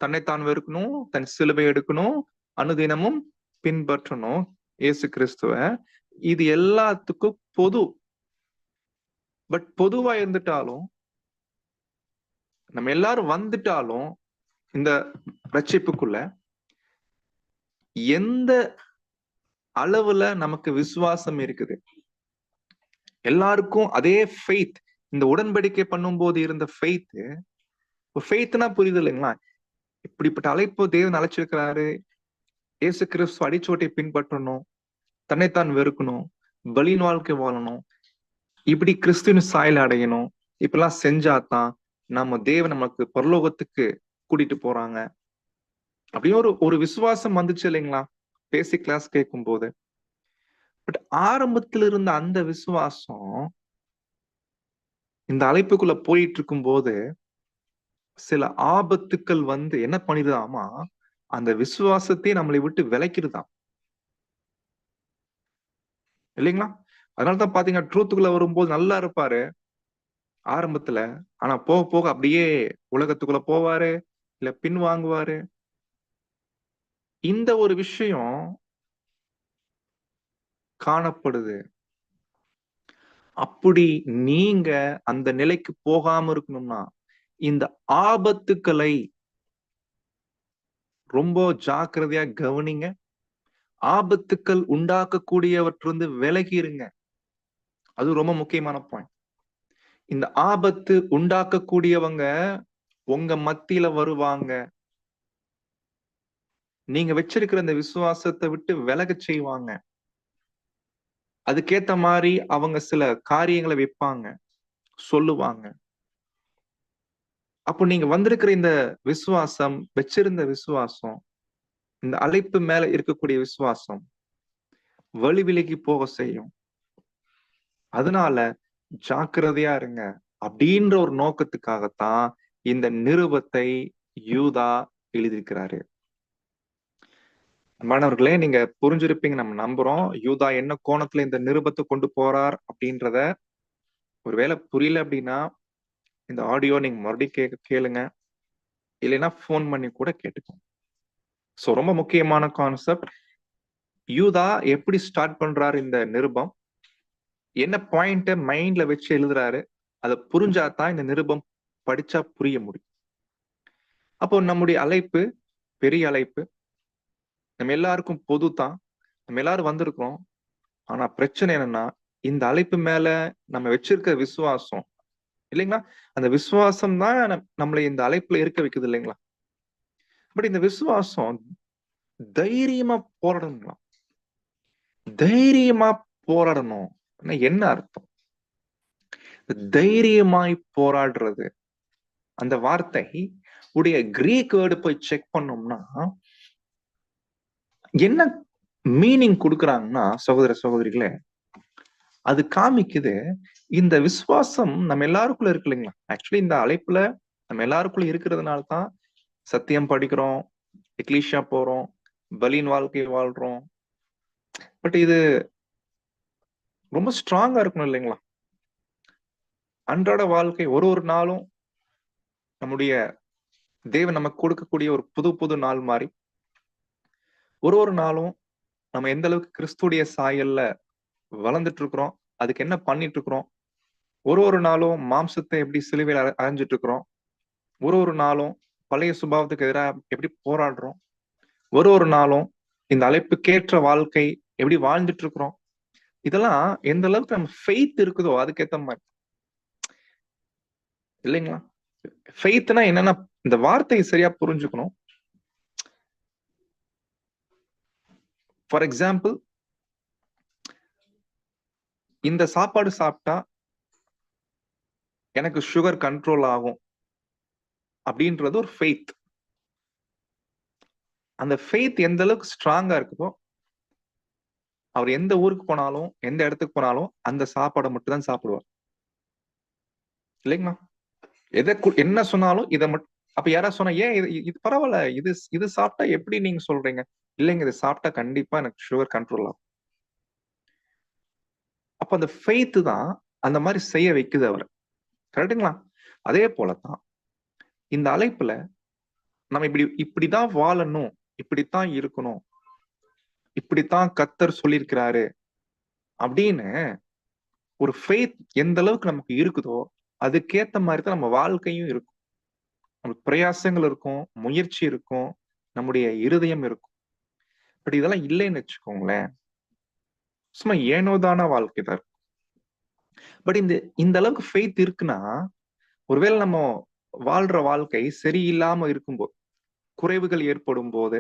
தன்னைத்தான் வெறுக்கணும், தன் சிலுவை எடுக்கணும், அனுதினமும் பின்பற்றணும் இயேசு கிறிஸ்துவ. இது எல்லாத்துக்கும் பொது. பட் பொதுவா இருந்துட்டாலும், நம்ம எல்லாரும் வந்துட்டாலும் இந்த ரட்சிப்புக்குள்ள எந்த அளவுல நமக்கு விசுவாசம் இருக்குது, எல்லாருக்கும் அதே ஃபெய்த். இந்த உடன்படிக்கை பண்ணும்போது இருந்த ஃபெய்த்னா புரியுது இல்லைங்களா? இப்படிப்பட்ட அழைப்பு தேவன் அழைச்சிருக்கிறாரு. இயேசு கிறிஸ்து அடிச்சோட்டை பின்பற்றணும், தன்னைத்தான் வெறுக்கணும், பலியின் வாழ்க்கை வாழணும், இப்படி கிறிஸ்துவின் சாயல் அடையணும். இப்பெல்லாம் செஞ்சாதான் நம்ம தேவன் நமக்கு பரலோகத்துக்கு கூட்டிட்டு போறாங்க அப்படின்னு ஒரு விசுவாசம் வந்துச்சு இல்லைங்களா பேசிக் கிளாஸ் கேட்கும் போது. பட் ஆரம்பத்துல இருந்த அந்த விசுவாசம் இந்த அழைப்புக்குள்ள போயிட்டு இருக்கும் போது சில ஆபத்துக்கள் வந்து என்ன பண்ணிடுதாமா, அந்த விசுவாசத்தை நம்மளை விட்டு விலக்கிடுதாம் இல்லைங்களா? அதனாலதான் பாத்தீங்கன்னா ட்ரூத்துக்குள்ள வரும்போது நல்லா இருப்பாரு ஆரம்பத்துல, ஆனா போக போக அப்படியே உலகத்துக்குள்ள போவாரு, இல்ல பின் வாங்குவாரு. இந்த ஒரு விஷயம் காணப்படுது. அப்படி நீங்க அந்த நிலைக்கு போகாம இருக்கணும்னா இந்த ஆபத்துக்களை ரொம்ப ஜாக்கிரதையா கவனிங்க. ஆபத்துக்கள் உண்டாக்கக்கூடியவற்றிலிருந்து விலகி இருங்க. அது ரொம்ப முக்கியமான பாயிண்ட். இந்த ஆபத்து உண்டாக்கக்கூடியவங்க உங்க மத்தியில வருவாங்க. நீங்க வச்சிருக்கிற இந்த விசுவாசத்தை விட்டு விலக செய்வாங்க. அதுக்கேத்த மாதிரி அவங்க சில காரியங்களை வைப்பாங்க, சொல்லுவாங்க. அப்போ நீங்க வந்திருக்கிற இந்த விசுவாசம், வச்சிருந்த விசுவாசம், இந்த அழைப்பு மேல இருக்கக்கூடிய விசுவாசம் வழி விலகி போக செய்யும். அதனால ஜாக்கிரதையா இருங்க அப்படின்ற ஒரு நோக்கத்துக்காகத்தான் இந்த நிருபத்தை யூதா எழுதியிருக்கிறாரு. மாணவர்களே, நீங்க புரிஞ்சிருப்பீங்க நம்ம நம்புறோம். யூதா என்ன கோணத்துல இந்த நிருபத்தை கொண்டு போறார் அப்படின்றத. ஒருவேளை புரியல அப்படின்னா இந்த ஆடியோ நீங்க மறுபடியும் கேளுங்க, இல்லைன்னா போன் பண்ணி கூட கேட்டுக்கோங்க. சோ ரொம்ப முக்கியமான கான்செப்ட். யூதா எப்படி ஸ்டார்ட் பண்றாரு இந்த நிருபம், என்ன பாயிண்ட் மைண்ட்ல வச்சு எழுதுறாரு, அதை புரிஞ்சாதான் இந்த நிருபம் படிச்சா புரிய முடியும். அப்போ நம்முடைய அழைப்பு பெரிய அழைப்பு, நம்ம எல்லாருக்கும் பொது தான், நம்ம எல்லாரும் வந்திருக்கிறோம். ஆனா பிரச்சனை என்னன்னா, இந்த அழைப்பு மேல நம்ம வச்சிருக்க விசுவாசம் இல்லைங்களா, அந்த விசுவாசம் தான் நம்மளை இந்த அழைப்புல இருக்க வைக்குது இல்லைங்களா. பட் இந்த விசுவாசம் தைரியமா போராடணுங்களா, தைரியமா போராடணும் என்ன அர்த்தம்? தைரியமாய் போராடுறது அந்த வார்த்தை உடைய கிரீக் வேர்டு போய் செக் பண்ணோம்னா என்ன மீனிங் கொடுக்குறாங்கன்னா, சகோதர சகோதரிகளே, அது காமிக்குது இந்த விசுவாசம் நம்ம எல்லாருக்குள்ள இருக்கு இல்லைங்களா. ஆக்சுவலி இந்த அழைப்புல நம்ம எல்லாருக்குள்ள இருக்கிறதுனால தான் சத்தியம் படிக்கிறோம், எக்லீஷியா போறோம், பலியின் வாழ்க்கை வாழ்றோம். பட் இது ரொம்ப ஸ்ட்ராங்கா இருக்கணும் இல்லைங்களா. அன்றாட வாழ்க்கை ஒரு ஒரு நாளும் நம்முடைய தேவன் நமக்கு கொடுக்கக்கூடிய ஒரு புது புது நாள் மாதிரி ஒரு ஒரு நாளும் நம்ம எந்த அளவுக்கு கிறிஸ்துடைய சாயல்ல வளர்ந்துட்டு இருக்கிறோம், அதுக்கு என்ன பண்ணிட்டு இருக்கிறோம், ஒரு ஒரு நாளும் மாம்சத்தை எப்படி சிலுவையில் அரைஞ்சிட்டு இருக்கிறோம், ஒரு ஒரு நாளும் பழைய சுபாவத்துக்கு எதிராக எப்படி போராடுறோம், ஒரு ஒரு நாளும் இந்த அழைப்புக்கேற்ற வாழ்க்கை எப்படி வாழ்ந்துட்டு இருக்கிறோம், இதெல்லாம் எந்த அளவுக்கு நம்ம ஃபெய்த் இருக்குதோ அதுக்கேற்ற மாதிரி இல்லைங்களா. ஃபெய்த்னா என்னன்னா இந்த வார்த்தையை சரியா புரிஞ்சுக்கணும். ஃபார் எக்ஸாம்பிள், இந்த சாப்பாடு சாப்பிட்டா எனக்கு சுகர் கண்ட்ரோல் ஆகும் அப்படின்றது ஒரு ஃபெய்த். அந்த ஃபெய்த் எந்த அளவுக்கு ஸ்ட்ராங்கா இருக்குதோ அவர் எந்த ஊருக்கு போனாலும் எந்த இடத்துக்கு போனாலும் அந்த சாப்பாடை மட்டும் தான் சாப்பிடுவார் இல்லைங்களா. எதை என்ன சொன்னாலும் இதை மட்டும். அப்ப யாரா சொன்னா ஏன் இது பரவாயில்ல, இது சாப்பிட்டா எப்படி நீங்க சொல்றீங்க, இல்லைங்க இது சாப்பிட்டா கண்டிப்பா எனக்கு சுகர் கண்ட்ரோல் ஆகும். அப்ப அந்த ஃபெய்த் தான் அந்த மாதிரி செய்ய வைக்குது அவரை, கரெக்டுங்களா. அதே போலதான் இந்த அழைப்புல நம்ம இப்படிதான் வாழணும், இப்படித்தான் இருக்கணும், இப்படித்தான் கர்த்தர் சொல்லியிருக்கிறாரு அப்படின்னு ஒரு ஃபெய்த் எந்த அளவுக்கு நமக்கு இருக்குதோ அதுக்கேத்த மாதிரி தான் நம்ம வாழ்க்கையும் இருக்கும். நமக்கு பிரயாசங்கள் இருக்கும், முயற்சி இருக்கும், நம்முடைய இருதயம் இருக்கும். பட் இதெல்லாம் இல்லைன்னு வச்சுக்கோங்களேன், சும்மா ஏனோதான வாழ்க்கை தான் இருக்கும். பட் இந்த அளவுக்கு ஃபெய்த் இருக்குன்னா, ஒருவேளை நம்ம வாழ்ற வாழ்க்கை சரியில்லாம இருக்கும்போது, குறைவுகள் ஏற்படும் போது,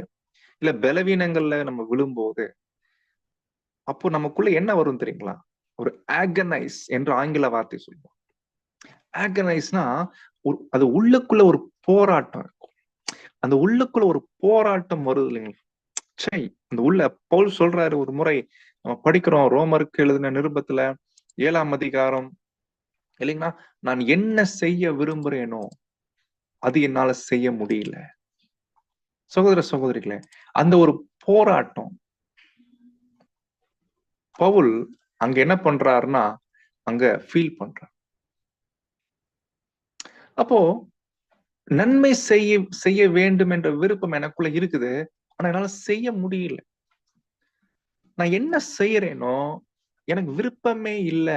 இல்ல பலவீனங்கள்ல நம்ம விழும்போது, அப்போ நமக்குள்ள என்ன வரும் தெரியுங்களா, ஒரு ஆகனைஸ் என்ற ஆங்கில வார்த்தை சொல்லுவோம். ஆகனைஸ்னா அது உள்ளுக்குள்ள ஒரு போராட்டம் இருக்கும். அந்த உள்ளுக்குள்ள ஒரு போராட்டம் வருது இல்லைங்களா. சை, அந்த உள்ள பவுல் சொல்றாரு, ஒரு முறை நம்ம படிக்கிறோம் ரோமருக்கு எழுதின நிருபத்துல 7ஆம் அதிகாரம் இல்லைங்களா, நான் என்ன செய்ய விரும்புறேனோ அது என்னால செய்ய முடியல. சகோதர சகோதரிகளே, அந்த ஒரு போராட்டம் பவுல் அங்க என்ன பண்றாருன்னா அங்க ஃபீல் பண்றார். அப்போ நன்மை செய்ய வேண்டும் என்ற விருப்பம் எனக்குள்ள இருக்குது, ஆனா என்னால செய்ய முடியல. நான் என்ன செய்யறேனோ எனக்கு விருப்பமே இல்ல,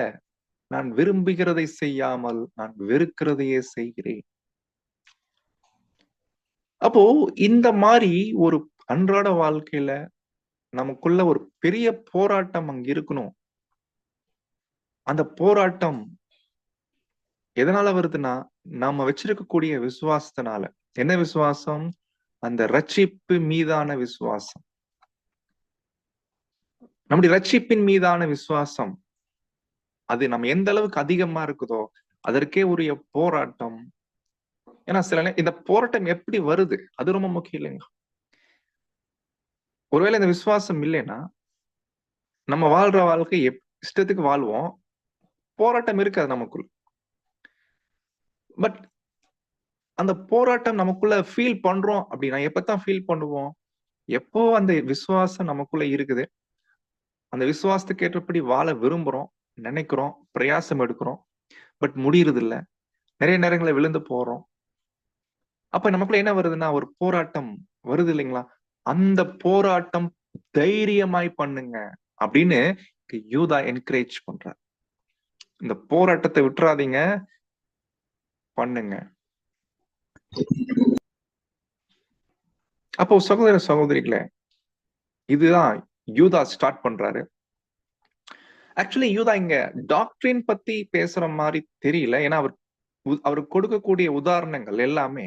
நான் விரும்புகிறதை செய்யாமல் நான் வெறுக்கிறதையே செய்கிறேன். அப்போ இந்த மாதிரி ஒரு அன்றாட வாழ்க்கையில நமக்குள்ள ஒரு பெரிய போராட்டம் அங்க இருக்கணும். அந்த போராட்டம் எதனால வருதுன்னா நாம வச்சிருக்கக்கூடிய விசுவாசத்தினால. என்ன விசுவாசம்? அந்த ரட்சிப்பு மீதான விசுவாசம். நம்முடைய ரட்சிப்பின் மீதான விசுவாசம் அது நம்ம எந்த அளவுக்கு அதிகமா இருக்குதோ அதற்கே உரிய போராட்டம். ஏன்னா இந்த போராட்டம் எப்படி வருது அது ரொம்ப முக்கியம் இல்லைங்க. ஒருவேளை இந்த விசுவாசம் இல்லைன்னா நம்ம வாழ்ற வாழ்க்கை இஷ்டத்துக்கு வாழ்வோம், போராட்டம் இருக்காது நமக்குள். பட் அந்த போராட்டம் நமக்குள்ள ஃபீல் பண்றோம் அப்படின்னா எப்பதான் ஃபீல் பண்ணுவோம்? எப்போ அந்த விசுவாசம் நமக்குள்ள இருக்குது, அந்த விசுவாசத்துக்கு ஏற்றபடி வாழ விரும்புறோம், நினைக்கிறோம், பிரயாசம் எடுக்கிறோம். பட் முடியறது இல்ல. நிறைய நேரங்கள்ல விழுந்து போறோம். அப்ப நமக்குள்ள என்ன வருதுன்னா, ஒரு போராட்டம் வருது இல்லைங்களா? அந்த போராட்டம் தைரியமாய் பண்ணுங்க அப்படின்னு யூதா என்கரேஜ் பண்றார். இந்த போராட்டத்தை விட்டுறாதீங்க, பண்ணுங்க. அப்போ சகோதர சகோதரிகளே, இதுதான் யூதா ஸ்டார்ட் பண்றாரு. ஆக்சுவலி யூதா இங்க டாக்டரின் பத்தி பேசுற மாதிரி தெரியல. ஏன்னா அவர் கொடுக்கக்கூடிய உதாரணங்கள் எல்லாமே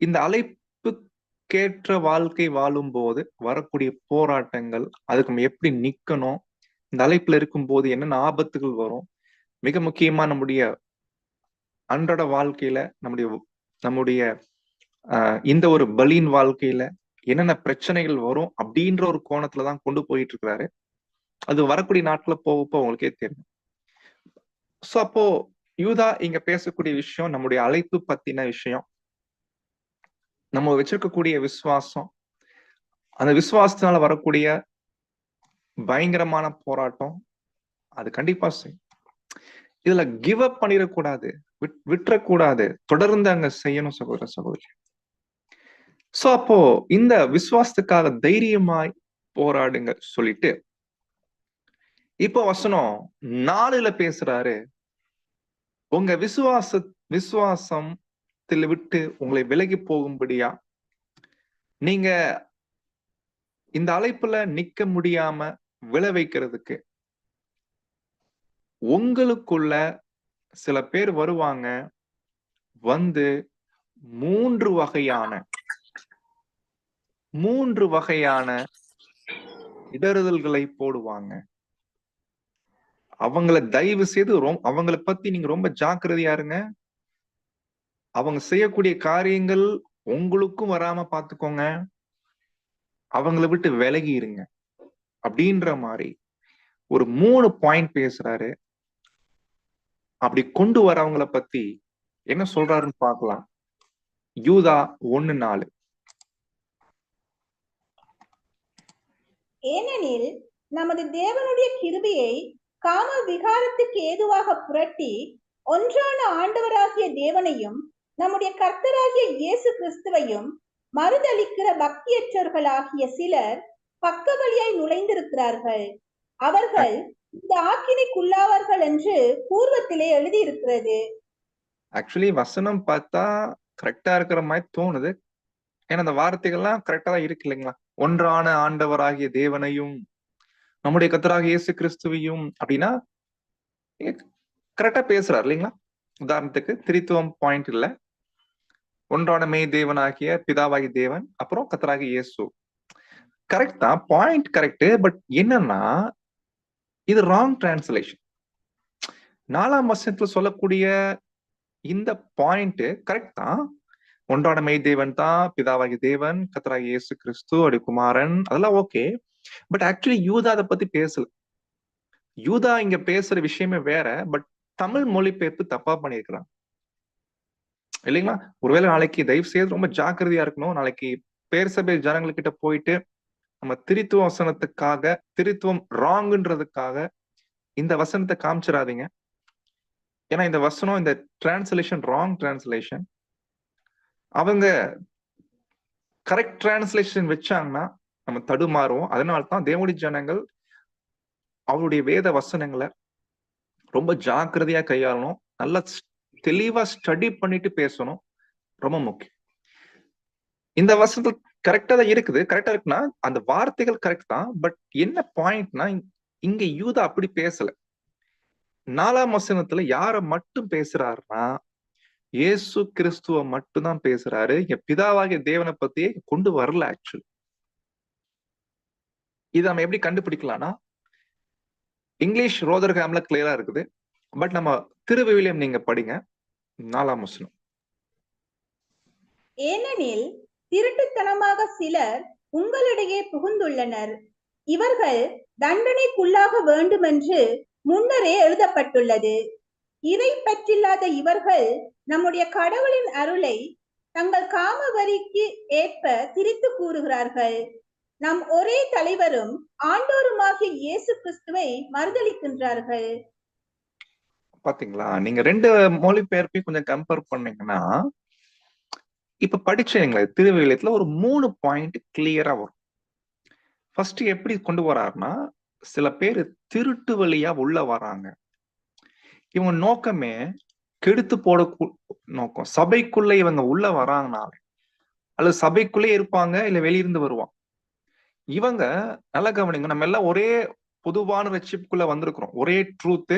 இந்த அழைப்புக்கேற்ற வாழ்க்கை வாழும் போது வரக்கூடிய போராட்டங்கள், அதுக்கு நம்ம எப்படி நிக்கணும், இந்த அழைப்புல இருக்கும் போது என்னென்ன ஆபத்துகள் வரும், மிக முக்கியமா நம்முடைய அன்றாட வாழ்க்கையில நம்முடைய இந்த ஒரு பலியின் வாழ்க்கையில என்னென்ன பிரச்சனைகள் வரும் அப்படின்ற ஒரு கோணத்துலதான் கொண்டு போயிட்டு இருக்கிறாரு. அது வரக்கூடிய நாட்கள போக உங்களுக்கே தெரியும். சோ அப்போ யூதா இங்க பேசக்கூடிய விஷயம் நம்முடைய அழைப்பு பத்தின விஷயம். நம்ம வச்சிருக்கக்கூடிய விசுவாசம், அந்த விசுவாசத்தினால வரக்கூடிய பயங்கரமான போராட்டம், அது கண்டிப்பா செய்யும். இதுல கிவ் அப் பண்ணிடக்கூடாது, விட்டுறக்கூடாது, தொடர்ந்து அங்க செய்யணும் சகோதர சகோதரி. சோ அப்போ இந்த விசுவாசத்துக்காக தைரியமாய் போராடுங்க சொல்லிட்டு இப்போ வசனம் 4ல பேசுறாரு. உங்க விசுவாசத்தில் விட்டு உங்களை விலகி போகும்படியா நீங்க இந்த அழைப்புல நிக்க முடியாம விழ வைக்கிறதுக்கு உங்களுக்குள்ள சில பேர் வருவாங்க, வந்து 3 வகையான இடறுதல்களை போடுவாங்க. அவங்கள தயவு செய்து அவங்கள பத்தி நீங்க ரொம்ப ஜாக்கிரதையா இருங்க. அவங்க செய்யக்கூடிய காரியங்கள் உங்களுக்கும் வராம பாத்துக்கோங்க. அவங்கள விட்டு விலகி இருங்க அப்படின்ற மாதிரி ஒரு 3 பாயிண்ட் பேசுறாரு. அப்படி கொண்டு வரவங்களை பத்தி என்ன சொல்றாருன்னு பார்க்கலாம். யூதா 1:4. ஏனெனில் நமது தேவனுடைய கிருபையை காம விகாரத்துக்கு ஏதுவாக புரட்டி ஒன்றான ஆண்டவராகிய தேவனையும் நம்முடைய கர்த்தராகிய இயேசு கிறிஸ்துவையும் மறுதலிக்கிற பக்தியற்றவர்களாகிய சிலர் பக்க வழியாய் நுழைந்திருக்கிறார்கள். அவர்கள் இந்த ஆக்கினைக்குள்ளாவார்கள் என்று பூர்வத்திலே எழுதி இருக்கிறது. ஆக்சுவலி வசனம் பார்த்தா கரெக்டா இருக்கிற மாதிரி தோணுது. ஏன்னா அந்த வார்த்தைகள்லாம் கரெக்டா தான் இருக்கு இல்லைங்களா? ஒன்றான ஆண்டவராகிய தேவனையும் நம்முடைய கர்த்தராகிய இயேசு கிறிஸ்துவையும் அப்படின்னா கரெக்டா பேசுறாரு இல்லைங்களா? உதாரணத்துக்கு திரித்துவம் பாயிண்ட் இல்ல, ஒன்றான மெய் தேவனாகிய பிதாவாகிய தேவன், அப்புறம் கர்த்தராகிய இயேசு. கரெக்ட் தான், பாயிண்ட் கரெக்ட். பட் என்னன்னா இது ராங் டிரான்ஸ்லேஷன். 4ஆம் வசனத்துல சொல்லக்கூடிய இந்த பாயிண்ட் கரெக்ட் தான். ஒன்றான மெய் தேவன் தான் பிதாவாகிய தேவன், கர்த்தராகிய இயேசு கிறிஸ்து, அப்படி குமாரன், அதெல்லாம் ஓகே. பட் ஆக்சுவலி யூதா அதை பத்தி பேசல. யூதா இங்க பேசுற விஷயமே வேற. பட் தமிழ் மொழிபெயர்ப்பு தப்பா பண்ணிருக்கிறாங்க இல்லைங்களா? ஒருவேளை நாளைக்கு தயவு செய்து ரொம்ப ஜாக்கிரதையா இருக்கணும். நாளைக்கு பேர் சபை ஜனங்கள்கிட்ட போயிட்டு நம்ம திருத்துவ வசனத்துக்காக திருத்துவம் ராங்ன்றதுக்காக இந்த வசனத்தை காமிச்சிடாதீங்க. ஏன்னா இந்த வசனம், இந்த டிரான்ஸ்லேஷன் ராங் டிரான்ஸ்லேஷன். அவங்க கரெக்ட் டிரான்ஸ்லேஷன் வச்சாங்கன்னா நம்ம தடுமாறுவோம். அதனால்தான் தேவனுடைய ஜனங்கள் அவருடைய வேத வசனங்களை ரொம்ப ஜாக்கிரதையா கையாளணும். நல்லா தெளிவா ஸ்டடி பண்ணிட்டு பேசணும். ரொம்ப முக்கியம். இந்த வசனத்துல கரெக்டா தான் இருக்குது. கரெக்டா இருக்குன்னா அந்த வார்த்தைகள் கரெக்ட் தான். பட் என்ன பாயிண்ட்னா இங்க யூதா அப்படி பேசல. 4ஆம் வசனத்துல யார மட்டும் பேசுறாருன்னா இயேசு கிறிஸ்துவ மட்டும் தான் பேசுறாரு. இங்க பிதாவாகிய தேவனை பத்தியே கொண்டு வரல. ஆக்சுவலி இதை நம்ம எப்படி கண்டுபிடிக்கலாம்னா இங்கிலீஷ் ரோதர்ஹாம்ல கிளியரா இருக்குது. பட் நம்ம திருவிவிலியம் நீங்க படிங்க 4ஆம் வசனம். ஏனெனில் திருட்டுத்தனமாக சிலர் உங்களிடையே புகுந்துள்ளனர். இவர்கள் தண்டனைக்குள்ளாக வேண்டுமென்று முன்னரே எழுதப்பட்டுள்ளது. இறை பற்றில்லாத இவர்கள் நம்முடைய கடவுளின் அருளை தங்கள் காம வரிக்கு ஏற்ப திரித்து கூறுகிறார்கள். நம் ஒரே தலைவரும் ஆண்டோருமாகிய இயேசு கிறிஸ்துவை மறுதலிக்கின்றார்கள். பாத்தீங்களா? நீங்க ரெண்டு மொழிபெயர்ப்பையும் கொஞ்சம் கம்பேர் பண்ணீங்கன்னா, இப்ப படிச்சீங்களே திருவிழியத்துல ஒரு 3 பாயிண்ட் கிளியரா வரும். ஃபர்ஸ்ட் எப்படி கொண்டு வராருன்னா, சில பேர் திருட்டு வழியா உள்ள வராங்க. இவங்க நோக்கமே கெடுத்து போட நோக்கம். சபைக்குள்ள இவங்க உள்ள வராங்கனாலே, அல்லது சபைக்குள்ளே இருப்பாங்க, இல்ல வெளியிருந்து வருவான். இவங்க நல்லா கவனிங்க, நம்ம எல்லாம் ஒரே பொதுவான ரட்சிப்புக்குள்ள வந்திருக்கிறோம். ஒரே ட்ரூத்,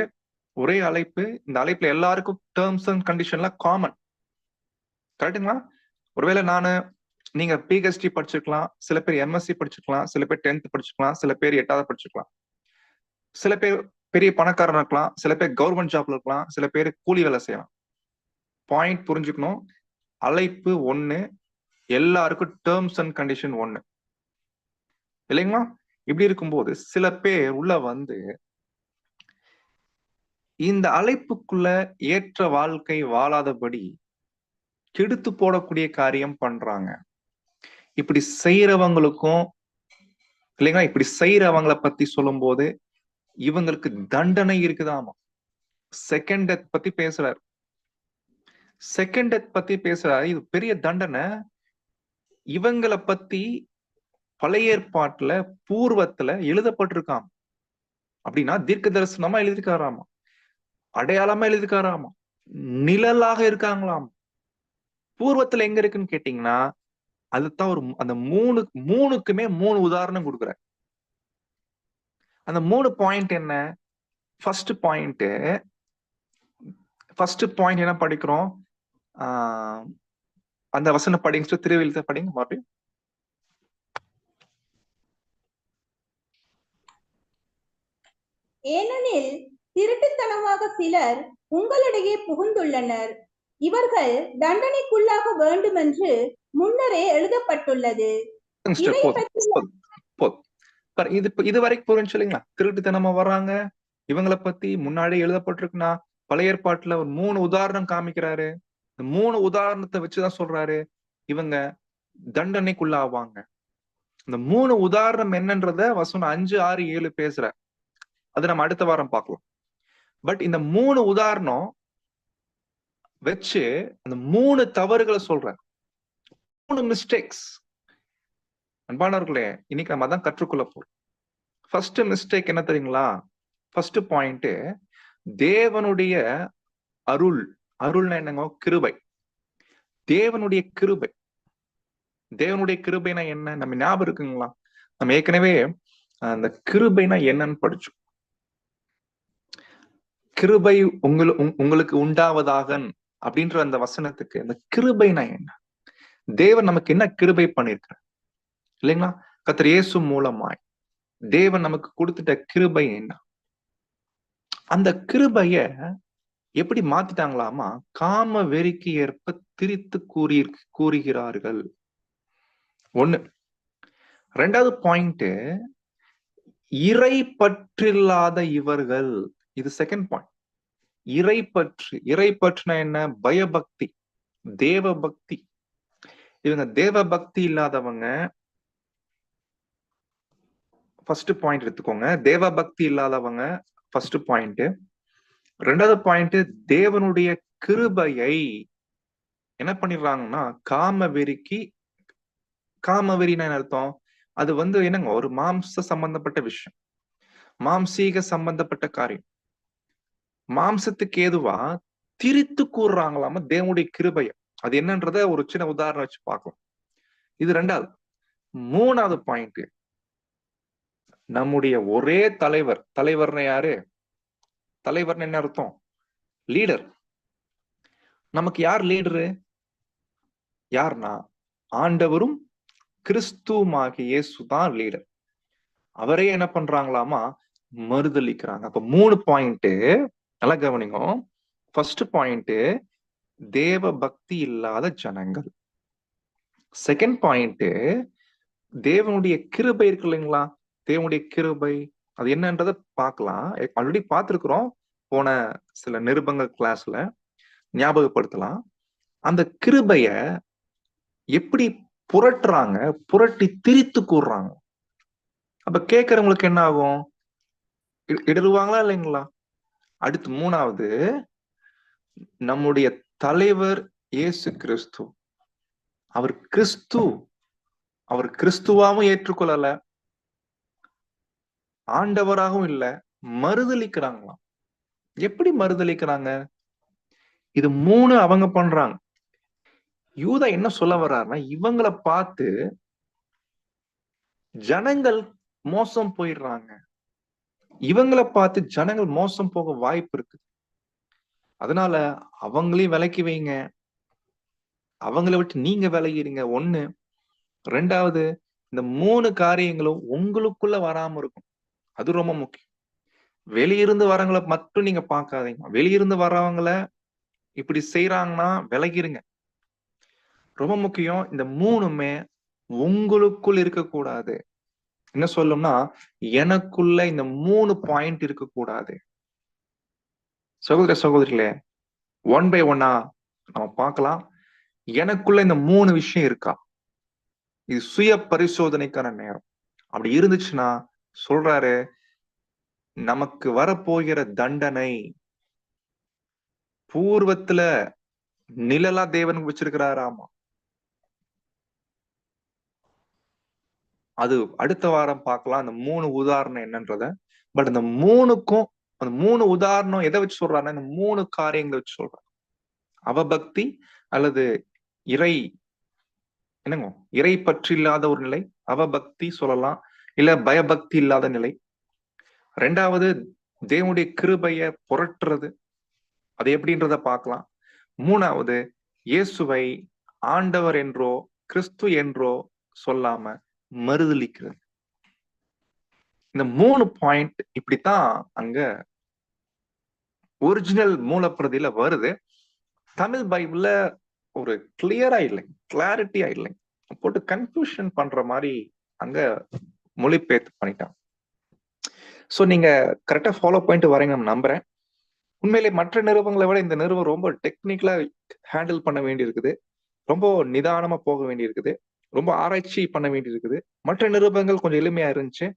ஒரே அழைப்பு. இந்த அழைப்புல எல்லாருக்கும் டேர்ம்ஸ் அண்ட் கண்டிஷன்லாம் காமன். கரெக்டுங்களா? ஒருவேளை நீங்க பிஹெச்டி படிச்சிருக்கலாம், சில பேர் எம்எஸ்சி படிச்சிருக்கலாம், சில பேர் 10th படிச்சிருக்கலாம், சில பேர் 8வது படிச்சிருக்கலாம், சில பேர் பெரிய பணக்காரன் இருக்கலாம், சில பேர் கவர்மெண்ட் ஜாப்ல இருக்கலாம், சில பேர் கூலி வேலை செய்யலாம். பாயிண்ட் புரிஞ்சுக்கணும், அழைப்பு ஒண்ணு, எல்லாருக்கும் டேர்ம்ஸ் அண்ட் கண்டிஷன் ஒண்ணு, இல்லைங்களா? இப்படி இருக்கும்போது சில பேர் உள்ள வந்து இந்த அழைப்புக்குள்ள ஏற்ற வாழ்க்கை வாழாதபடி கெடுத்து போடக்கூடிய காரியம் பண்றாங்க. இப்படி செய்யறவங்களுக்கும், இல்லைங்களா, இப்படி செய்யறவங்களை பத்தி சொல்லும் போது இவங்களுக்கு தண்டனை இருக்குதாமா. செகண்ட் டெத் பத்தி பேசுறாரு. செகண்ட் டெத் பத்தி பேசுறாரு. இது பெரிய தண்டனை. இவங்களை பத்தி பழைய ஏற்பாட்டுல பூர்வத்துல எழுதப்பட்டிருக்காம. அப்படின்னா தீர்க்க தரிசனமா எழுதிருக்காராமா, அடையாளமா எழுதிருக்காராமா, நிழலாக இருக்காங்களாம். பூர்வத்துல எங்க இருக்குன்னு கேட்டீங்கன்னா, அதுதான் அந்த மூணுக்குமே 3 உதாரணம் கொடுக்குறாரு. அந்த 3 பாயிண்ட் என்ன? ஃபர்ஸ்ட் பாயிண்ட் என்ன படிக்கிறோம்? அந்த வசனம் படிங்க, திருவிழியத்தை படிங்க மறுபடியும். ஏனெனில் திருட்டுத்தனமாக சிலர் உங்களிடையே புகுந்துள்ளனர். இவர்கள் தண்டனைக்குள்ளாக வேண்டும் என்று முன்னரே எழுதப்பட்டுள்ளது. இது வரைக்கும் புரிஞ்சு இல்லைங்களா? திருட்டுத்தனமா வர்றாங்க, இவங்களை பத்தி முன்னாடியே எழுதப்பட்டிருக்குன்னா, பழைய ஏற்பாட்டுல ஒரு 3 உதாரணம் காமிக்கிறாரு. இந்த 3 உதாரணத்தை வச்சுதான் சொல்றாரு இவங்க தண்டனைக்குள்ளாவாங்க. இந்த 3 உதாரணம் என்னன்றத வசனம் 5, 6, 7 பேசுற. அது நம்ம அடுத்த வாரம் பார்க்கலாம். பட் இந்த 3 உதாரணம் வச்சு அந்த 3 தவறுகளை சொல்ற, 3 மிஸ்டேக்ஸ். அன்பானவர்களே, இன்னைக்கு நம்ம தான் கற்றுக்கொள்ள போறோம். ஃபர்ஸ்ட் மிஸ்டேக் என்ன தெரியுங்களா? ஃபர்ஸ்ட் பாயிண்ட், தேவனுடைய அருள்னா என்னங்க? கிருபை. தேவனுடைய கிருபை. தேவனுடைய கிருபைனா என்ன? நம்ம ஞாபகம் இருக்குங்களா? நம்ம ஏற்கனவே அந்த கிருபைனா என்னன்னு படிச்சோம். கிருபை உங்களுக்கு உண்டாவதாக அப்படின்ற அந்த வசனத்துக்கு அந்த கிருபைனா என்ன? தேவன் நமக்கு என்ன கிருபை பண்ணிருக்கிறார், இல்லைங்களா? கர்த்தர் இயேசு மூலமாய் தேவன் நமக்கு கொடுத்துட்ட கிருபை என்ன? அந்த கிருபைய எப்படி மாத்திட்டாங்களாமா? காம வெறிக்கு ஏற்ப திரித்து கூறுகிறார்கள். ஒண்ணு. ரெண்டாவது பாயிண்ட், இறை பற்றில்லாத இவர்கள். இது செகண்ட் பாயிண்ட். இறை பற்றுனா என்ன? பயபக்தி, தேவ பக்தி. இவங்க தேவ பக்தி இல்லாதவங்க. ஃபர்ஸ்ட் பாயிண்ட் எடுத்துக்கோங்க, தேவ பக்தி இல்லாதவங்க ஃபர்ஸ்ட் பாயிண்ட். ரெண்டாவது பாயிண்ட், தேவனுடைய கிருபையை என்ன பண்ணிடுறாங்கன்னா காம வெறினா என்ன அர்த்தம்? அது என்னங்க, ஒரு மாம்ச சம்பந்தப்பட்ட விஷயம், மாம்சீக சம்பந்தப்பட்ட காரியம். மாம்சத்துக்கு ஏதுவா திரித்து கூறுறாங்களாம தேவனுடைய கிருபைய. அது என்னன்றத ஒரு சின்ன உதாரணம் வச்சு பார்க்கலாம். இது ரெண்டாவது. மூணாவது பாயிண்ட், நம்முடைய ஒரே தலைவர்னா யாரு? தலைவர்னு என்ன அர்த்தம்? லீடர். நமக்கு யார் லீடரு? யார்னா ஆண்டவரும் கிறிஸ்துவாகிய இயேசு தான் லீடர். அவரே என்ன பண்றாங்களாமா? மறுதலிக்கிறாங்க. அப்ப 3 பாயிண்ட் நல்லா கவனிங்க. ஃபர்ஸ்ட் பாயிண்ட், தேவ பக்தி இல்லாத ஜனங்கள். செகண்ட் பாயிண்ட், தேவனுடைய கிருபை இருக்கு இல்லைங்களா? தேவனுடைய கிருபை அது என்னன்றத பார்க்கலாம். ஆல்ரெடி பார்த்திருக்கிறோம். போன சில நிருபங்கள் கிளாஸ்ல ஞாபகப்படுத்தலாம். அந்த கிருபைய எப்படி புரட்டுறாங்க, புரட்டி திரித்து கூறுறாங்க. அப்ப கேட்கிறவங்களுக்கு என்ன ஆகும்? இடறுவாங்களா இல்லைங்களா? அடுத்து 3வது, நம்முடைய தலைவர் இயேசு கிறிஸ்து. அவர் கிறிஸ்து. அவர் கிறிஸ்துவாவும் ஏற்றுக்கொள்ளல, ஆண்டவராகவும் இல்ல, மறுதலிக்கிறாங்களாம். எப்படி மறுதலிக்கிறாங்க? இது 3 அவங்க பண்றாங்க. யூதா என்ன சொல்ல வர்றாருன்னா, இவங்கள பார்த்து ஜனங்கள் மோசம் போயிடுறாங்க. இவங்கள பார்த்து ஜனங்கள் மோசம் போக வாய்ப்பு இருக்கு. அதனால அவங்களையும் விலக்கி வைங்க. அவங்கள விட்டு நீங்க விலகிடுங்க. 1. 2வது, இந்த 3 காரியங்களும் உங்களுக்குள்ள வராம இருக்கும். அது ரொம்ப முக்கியம். வெளியிருந்து வரவங்கள மட்டும் நீங்க பார்க்காதீங்க. வெளியிருந்து வரவங்கள இப்படி செய்யறாங்கன்னா விலகிருங்க. ரொம்ப முக்கியம். இந்த 3மே உங்களுக்குள் இருக்கக்கூடாது. என்ன சொல்லும்னா, எனக்குள்ள இந்த 3 பாயிண்ட் இருக்கக்கூடாது. சகோதர சகோதரிகளே, 1 by 1 நம்ம பார்க்கலாம். எனக்குள்ள இந்த 3 விஷயம் இருக்கா? இது சுய பரிசோதனைக்கான நேரம். அப்படி இருந்துச்சுன்னா சொல்றாரு, நமக்கு வரப்போகிற தண்டனை பூர்வத்துல நிழலா தேவன் வச்சிருக்கிறாராமா. அது அடுத்த வாரம் பார்க்கலாம் அந்த 3 உதாரணம் என்னன்றத. பட் இந்த 3க்கும் அந்த 3 உதாரணம் எதை வச்சு சொல்றாருன்னா, இந்த 3 காரியங்களை வச்சு சொல்றாரு. அவபக்தி அல்லது இறை என்னங்க இறை பற்றி இல்லாத ஒரு நிலை, அவபக்தி சொல்லலாம், இல்ல பயபக்தி இல்லாத நிலை. 2வது, தேவனுடைய கிருபைய புரட்டுறது, அது எப்படின்றத பார்க்கலாம். 3வது, இயேசுவை ஆண்டவர் என்றோ கிறிஸ்து என்றோ சொல்லாம மறுதலிக்கிறது. இந்த 3 பாயிண்ட் இப்படித்தான் அங்க ஒரிஜினல் மூலப்பிரதியில வருது. தமிழ் பைபிள்ல ஒரு கிளியரா இல்லை, கிளாரிட்டியா இல்லை, போட்டு கன்ஃபியூஷன் பண்ற மாதிரி அங்க மொழிபெயர்த்து பண்ணிட்டான். சோ நீங்க கரெக்டா ஃபாலோ பண்ணிட்டு வரீங்கன்னு நம்புறேன். உண்மையிலே மற்ற நிறுவனங்களை விட இந்த நிறுவனம் ரொம்ப டெக்னிக்கலா ஹேண்டில் பண்ண வேண்டி இருக்குது. ரொம்ப நிதானமா போக வேண்டி இருக்குது. ரொம்ப ஆராய்ச்சி பண்ண வேண்டி இருக்குது. மற்ற நிருபங்கள் கொஞ்சம் எளிமையா இருந்துச்சு.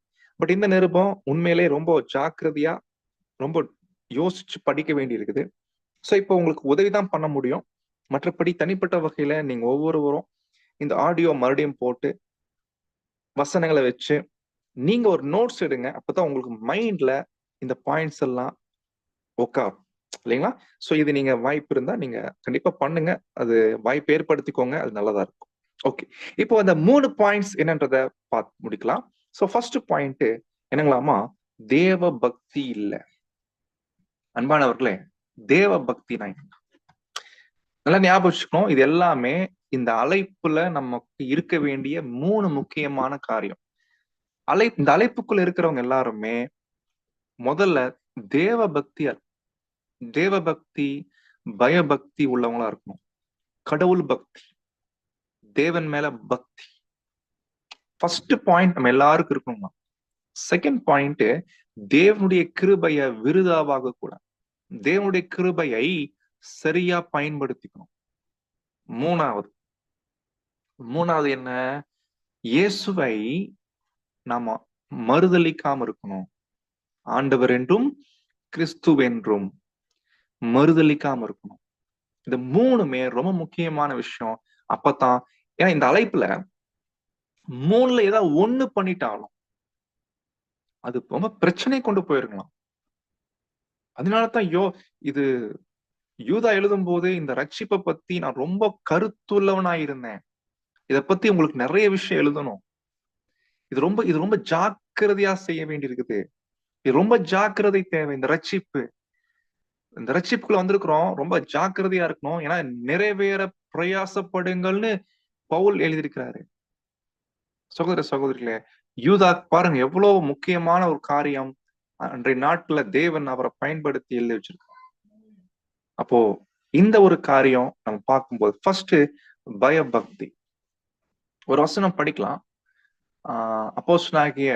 பட் இந்த நிருபம் உண்மையிலே ரொம்ப ஜாக்கிரதையா, ரொம்ப யோசிச்சு படிக்க வேண்டி இருக்குது. சோ இப்போ உங்களுக்கு உதவிதான் பண்ண முடியும். மற்றபடி தனிப்பட்ட வகையில நீங்க ஒவ்வொருவரும் இந்த ஆடியோ மறுபடியும் போட்டு வசனங்களை வச்சு நீங்க ஒரு நோட்ஸ் எடுங்க. அப்பதான் உங்களுக்கு மைண்ட்ல இந்த பாயிண்ட்ஸ் எல்லாம் உட்காரும் இல்லைங்களா? சோ இது நீங்க வாய்ப்பு இருந்தா நீங்க கண்டிப்பா பண்ணுங்க. அது வாய்ப்பு ஏற்படுத்திக்கோங்க. அது நல்லதா இருக்கும். ஓகே, இப்போ அந்த 3 பாயிண்ட்ஸ் என்னன்றத பார்த்து முடிக்கலாம். சோ ஃபர்ஸ்ட் பாயிண்ட் என்னங்களாமா? தேவ பக்தி இல்ல. அன்பானவர்களே, தேவ பக்தினா என்ன? நல்லா ஞாபகம் வச்சுக்கணும். இது எல்லாமே இந்த அழைப்புல நமக்கு இருக்க வேண்டிய 3 முக்கியமான காரியம். இந்த அழைப்புக்குள்ள இருக்கிறவங்க எல்லாருமே முதல்ல தேவ பக்தியா, தேவ பக்தி, பயபக்தி உள்ளவங்களா இருக்கணும். கடவுள் பக்தி, தேவன் மேல பக்தி. ஃபர்ஸ்ட் பாயிண்ட் நம்ம எல்லாருக்கும் இருக்கணுமா. செகண்ட் பாயிண்ட், தேவனுடைய கிருபைய விருதாவாக கூட, தேவனுடைய கிருபையை சரியா பயன்படுத்திக்கணும். மூணாவது என்ன? இயேசுவை நாம மறுதலிக்காம இருக்கணும். ஆண்டவர் என்றும் கிறிஸ்து என்றும் மறுதலிக்காம இருக்கணும். இந்த 3மே ரொம்ப முக்கியமான விஷயம். அப்பதான், ஏன்னா இந்த அழைப்புல 3ல ஏதாவது 1 பண்ணிட்டாலும் அது ரொம்ப பிரச்சனை கொண்டு போயிருக்கலாம். அதனாலதான் இது யூதா எழுதும் போது இந்த ரட்சிப்பை பத்தி நான் ரொம்ப கருத்துள்ளவனா இருந்தேன். இத பத்தி உங்களுக்கு நிறைய விஷயம் எழுதணும். இது ரொம்ப ஜாக்கிரதையா செய்ய வேண்டியிருக்குது. இது ரொம்ப ஜாக்கிரதை தேவை. இந்த ரட்சிப்புக்குள்ள வந்திருக்கிறோம், ரொம்ப ஜாக்கிரதையா இருக்கணும். ஏன்னா நிறைவேற பிரயாசப்படுங்கள்னு பவுல் எழுதியிருக்கிறாரு. சகோதர சகோதரிகளே, யூதா பாருங்க எவ்வளவு முக்கியமான ஒரு காரியம் அன்றைய நாட்டுல தேவன் அவரை பயன்படுத்தி எழுதி வச்சிருக்காரு. அப்போ இந்த ஒரு காரியம் நம்ம பார்க்கும்போது ஃபர்ஸ்ட் பயபக்தி. ஒரு வசனம் படிக்கலாம். அப்போஸ்தலனாகிய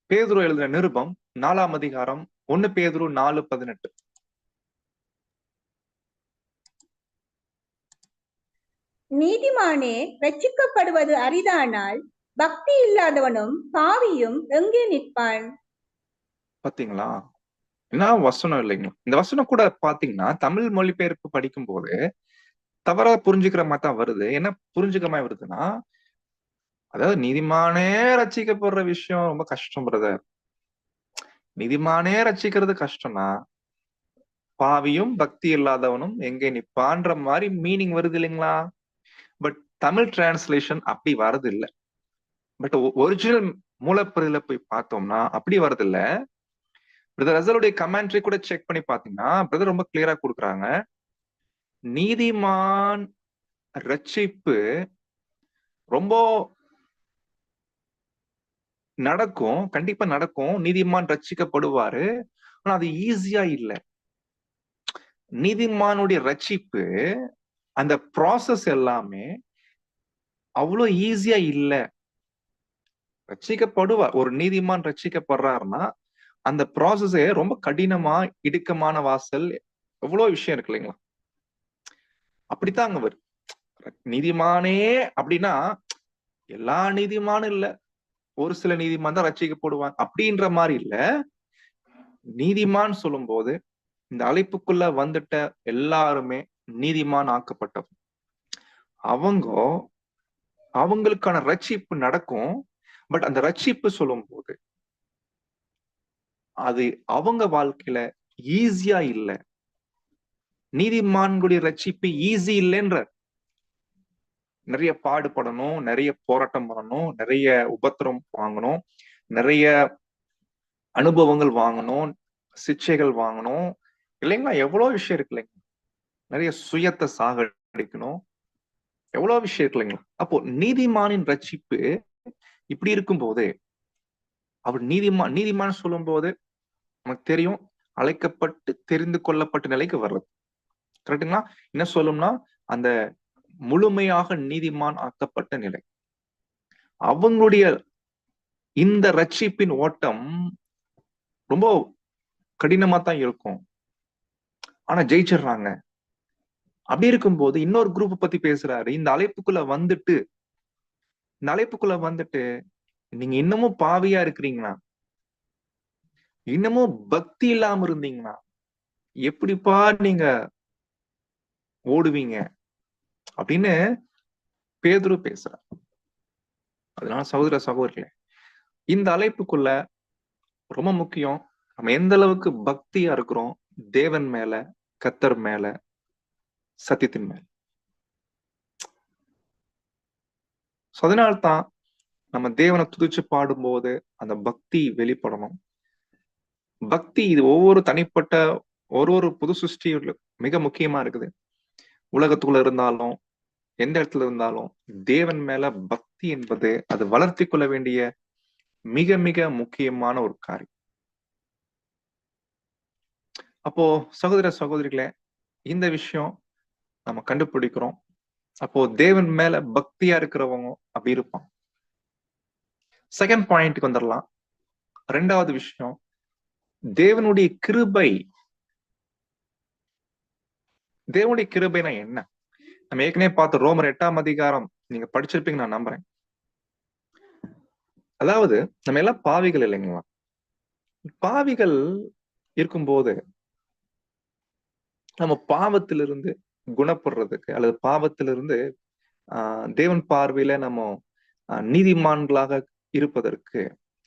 பேதுரு எழுதின நிருபம் 4ஆம் அதிகாரம் 1 பேதுரு 4:18. நீதிமானே ரட்சிக்கப்படுவது அரிதானால் பக்தி இல்லாதவனும் பாவியும் எங்கே நிற்பான்? பாத்தீங்களா? என்ன வசனம் இல்லைங்களா? இந்த வசனம் கூட பாத்தீங்கன்னா தமிழ் மொழிபெயர்ப்பு படிக்கும் போது தவறா புரிஞ்சுக்கிற மாதிரி தான் வருது. என்ன புரிஞ்சுக்கிற மாதிரி வருதுன்னா, அதாவது நீதிமானே ரட்சிக்கப்படுற விஷயம் ரொம்ப கஷ்டம் பிரதர். நீதிமானே ரட்சிக்கிறது கஷ்டம்னா பாவியும் பக்தி இல்லாதவனும் எங்கே நிப்பான்ற மாதிரி மீனிங் வருது இல்லைங்களா? பட் தமிழ் டிரான்ஸ்லேஷன் அப்படி வரது இல்லை. பட் ஒரிஜினல் மூலப்பிரதில போய் பார்த்தோம்னா அப்படி வரது இல்ல. பிரதர் ரசலுடைய கமெண்ட்ரி கூட செக் பண்ணி பாத்தீங்கன்னா பிரதர் ரொம்ப கிளியரா கொடுக்குறாங்க. நீதிமான் ரட்சிப்பு ரொம்ப நடக்கும், கண்டிப்பா நடக்கும். நீதிமான் ரட்சிக்கப்படுவாரு. ஆனா அது ஈஸியா இல்ல. நீதிமானுடைய ரட்சிப்பு அந்த ப்ராசஸ் எல்லாமே அவ்வளவு ஈஸியா இல்ல. ரட்சிக்கப்படுவார், ஒரு நீதிமான் ரட்சிக்கப்படுறாருன்னா அந்த ப்ராசஸே ரொம்ப கடினமா, இடுக்கமான வாசல், எவ்வளவு விஷயம் இருக்கு இல்லைங்களா? அப்படித்தான் அங்க வரும். நீதிமானே அப்படின்னா எல்லா நீதிமானும் இல்ல, ஒரு சில நீதிமான் தான் ரட்சிக்கப்படுவாங்க அப்படின்ற மாதிரி இல்ல. நீதிமான் சொல்லும் போது இந்த அழைப்புக்குள்ள வந்துட்ட எல்லாருமே நீதிமான் ஆக்கப்பட்டவங்க. அவங்களுக்கான ரட்சிப்பு நடக்கும். பட் அந்த ரட்சிப்பு சொல்லும் போது அது அவங்க வாழ்க்கையில ஈஸியா இல்ல. நீதிமான்களுடைய ரட்சிப்பு ஈஸி இல்லைன்ற. நிறைய பாடுபடணும், நிறைய போராட்டம் பண்ணணும், நிறைய உபத்திரம் வாங்கணும், நிறைய அனுபவங்கள் வாங்கணும், சிக்ஷைகள் வாங்கணும் இல்லைங்களா? எவ்வளவு விஷயம் இருக்கு இல்லைங்களா? நிறைய சுயத்தை சாகடிக்கணும், எவ்வளவு விஷயம் இருக்கு இல்லைங்களா? அப்போ நீதிமானின் ரட்சிப்பு இப்படி இருக்கும் போது அவர் நீதிமான் சொல்லும் போது நமக்கு தெரியும், அழைக்கப்பட்டு தெரிந்து கொள்ளப்பட்ட நிலைக்கு வர்றது. கரெக்டுங்களா? என்ன சொல்லும்னா அந்த முழுமையாக நீதிமான் ஆக்கப்பட்ட நிலை. அவங்களுடைய இந்த ரட்சிப்பின் ஓட்டம் ரொம்ப கடினமா தான் இருக்கும். ஆனா ஜெயிச்சிடுறாங்க. அப்படி இருக்கும்போது இன்னொரு குரூப் பத்தி பேசுறாரு. இந்த அழைப்புக்குள்ள வந்துட்டு நீங்க இன்னமும் பாவியா இருக்கிறீங்களா, இன்னமும் பக்தி இல்லாம இருந்தீங்கன்னா எப்படிப்பா நீங்க ஓடுவீங்க அப்படின்னு பேதுரு பேசுறார். அதனால சகோதர சகோதரிகளே, இந்த அழைப்புக்குள்ள ரொம்ப முக்கியம் நம்ம எந்த அளவுக்கு பக்தியா இருக்கிறோம் தேவன் மேல, கர்த்தர் மேல, சத்தியத்தின் மேல. அதனால்தான் நம்ம தேவனை துதிச்சு பாடும்போது அந்த பக்தி வெளிப்படணும். பக்தி இது ஒவ்வொரு தனிப்பட்ட ஒரு புது சிருஷ்டி மிக முக்கியமா இருக்குது. உலகத்துக்குள்ள இருந்தாலும் எந்த இடத்துல இருந்தாலும் தேவன் மேல பக்தி என்பது அது வளர்த்தி கொள்ள வேண்டிய மிக மிக முக்கியமான ஒரு காரியம். அப்போ சகோதர சகோதரிகளே, இந்த விஷயம் நம்ம கண்டுபிடிக்கிறோம். அப்போ தேவன் மேல பக்தியா இருக்கிறவங்க அப்படி இருப்பான். செகண்ட் பாயிண்ட்க்கு வந்துடலாம். ரெண்டாவது விஷயம், தேவனுடைய கிருபை. தேவனுடைய கிருபைனா என்ன? நம்ம ஏற்கனவே பார்த்த ரோமர் 8ஆம் அதிகாரம் நீங்க படிச்சிருப்பீங்க நான் நம்புறேன். அதாவது நம்ம எல்லாம் பாவிகள் இல்லைங்களா? பாவிகள் இருக்கும்போது நம்ம பாவத்திலிருந்து குணப்படுறதுக்கு அல்லது பாவத்திலிருந்து தேவன் பார்வையில நம்ம நீதிமான்களாக இருப்பதற்கு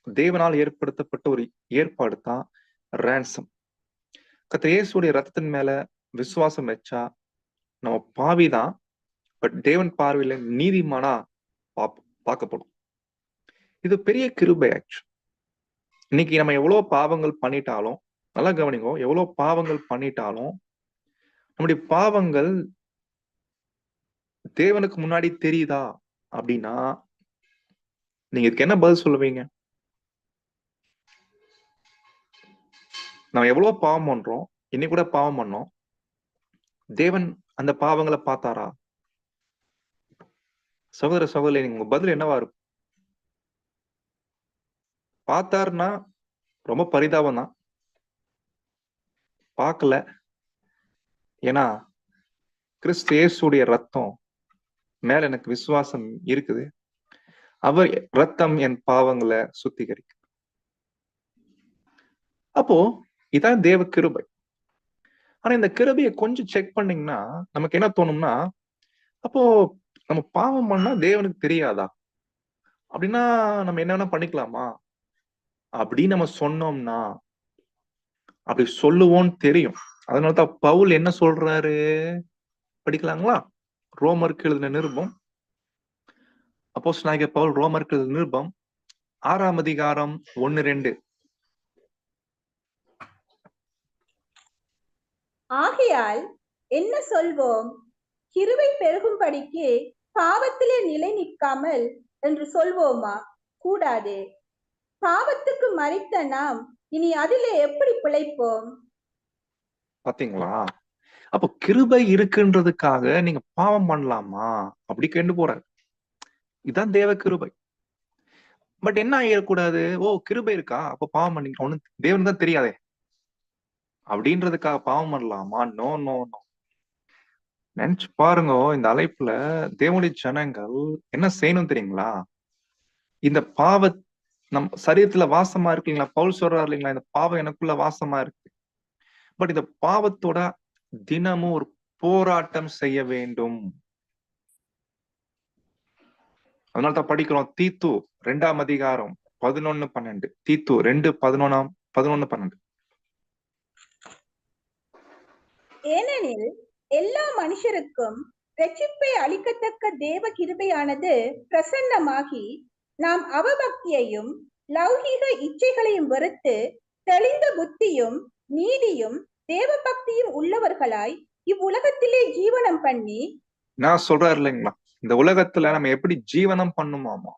தேவனால் ஏற்படுத்தப்பட்ட ஒரு ஏற்பாடு தான் ரான்சம். கர்த்தர் இயேசுடைய ரத்தத்தின் மேல விசுவாசம் வச்சா நம்ம பாவிதான், பட் தேவன் பார்வையில நீதிமானா பார்க்கப்படும். இது பெரிய கிருபை. ஆக்சுவலி இன்னைக்கு நம்ம எவ்வளவு பாவங்கள் பண்ணிட்டாலும், நல்லா கவனிங்க, எவ்வளவு பாவங்கள் பண்ணிட்டாலும் நம்முடைய பாவங்கள் தேவனுக்கு முன்னாடி தெரியுதா அப்படின்னா நீங்க இதுக்கு என்ன பதில் சொல்லுவீங்க? நம்ம எவ்வளவு பாவம் பண்றோம், இன்னைக்கு கூட பாவம் பண்ணோம், தேவன் அந்த பாவங்களை பார்த்தாரா? சகோதர சகோதரி, உங்க பதில் என்னவா இருக்கும்? பார்த்தாருன்னா ரொம்ப பரிதாபம் தான். பார்க்கல, ஏன்னா கிறிஸ்து இயேசுடைய ரத்தம் மேல எனக்கு விசுவாசம் இருக்குது. அவர் ரத்தம் என் பாவங்களை சுத்திகரிக்கும். அப்போ இதான் தேவ கிருபை. ஆனா இந்த கிருபையை கொஞ்சம் செக் பண்ணீங்கன்னா நமக்கு என்ன தோணும்னா, அப்போ நம்ம பாவம் பண்ணா தேவனுக்கு தெரியாதா? அப்படின்னா நம்ம என்ன வேணா பண்ணிக்கலாமா அப்படின்னு நம்ம சொன்னோம்னா, அப்படி சொல்லுவோம்னு தெரியும். அதனாலதான் பவுல் என்ன சொல்றாரு படிக்கலாங்களா? ரோமருக்கு எழுதின நிருபம், அப்போஸ்தலனாகிய பவுல் ரோமருக்கு எழுதின நிருபம் 6ஆம் அதிகாரம் 1-2. ஆகையால் என்ன சொல்வோம்? கிருபை பெருகும்படிக்கு பாவத்திலே நிலை நிற்காமல் என்று சொல்வோமா? கூடாதே. பாவத்துக்கு மரித்த நாம் இனி அதிலே எப்படி பிழைப்போம்? பாத்தீங்களா? அப்போ கிருபை இருக்குன்றதுக்காக நீங்க பாவம் பண்ணலாமா அப்படி கேட்டு போறாரு. இதான் தேவ கிருபை. பட் என்ன ஆயிடக்கூடாது, ஓ கிருபை இருக்கா அப்ப பாவம் பண்ணிக்கலாம், ஒண்ணு தேவனுக்கு தான் தெரியாதே அப்படின்றதுக்காக பாவம் பண்ணலாமா? No no no. நினைச்சு பாருங்க, இந்த அழைப்புல தேவனுடைய ஜனங்கள் என்ன செய்யணும் தெரியுங்களா? இந்த பாவ நம் சரீரத்துல வாசமா இருக்கீங்களா? பவுல் சொல்றாரு இல்லைங்களா, இந்த பாவம் எனக்குள்ள வாசமா இருக்கு. பட் இந்த பாவத்தோட தினமும் ஒரு போராட்டம் செய்ய வேண்டும். அதனால்தான் படிக்கிறோம் தீத்து 2ஆம் அதிகாரம் 11-12. தீத்து 2:11-12. ஏனெனில் எல்லா மனுஷருக்கும் இரட்சிப்பை அளிக்கத்தக்க தேவ கிருபையானது பிரசன்னமாகி, நாம் அவபக்தியையும் லௌகீக இச்சைகளையும் வெறுத்து தெளிந்த புத்தியும் நீதியும் தேவ பக்தியும் உள்ளவர்களாய் இவ்வுலகத்திலே ஜீவனம் பண்ணி, நான் சொல்றாரு இல்லைங்களா, இந்த உலகத்துல நம்ம எப்படி ஜீவனம் பண்ணுமாமா?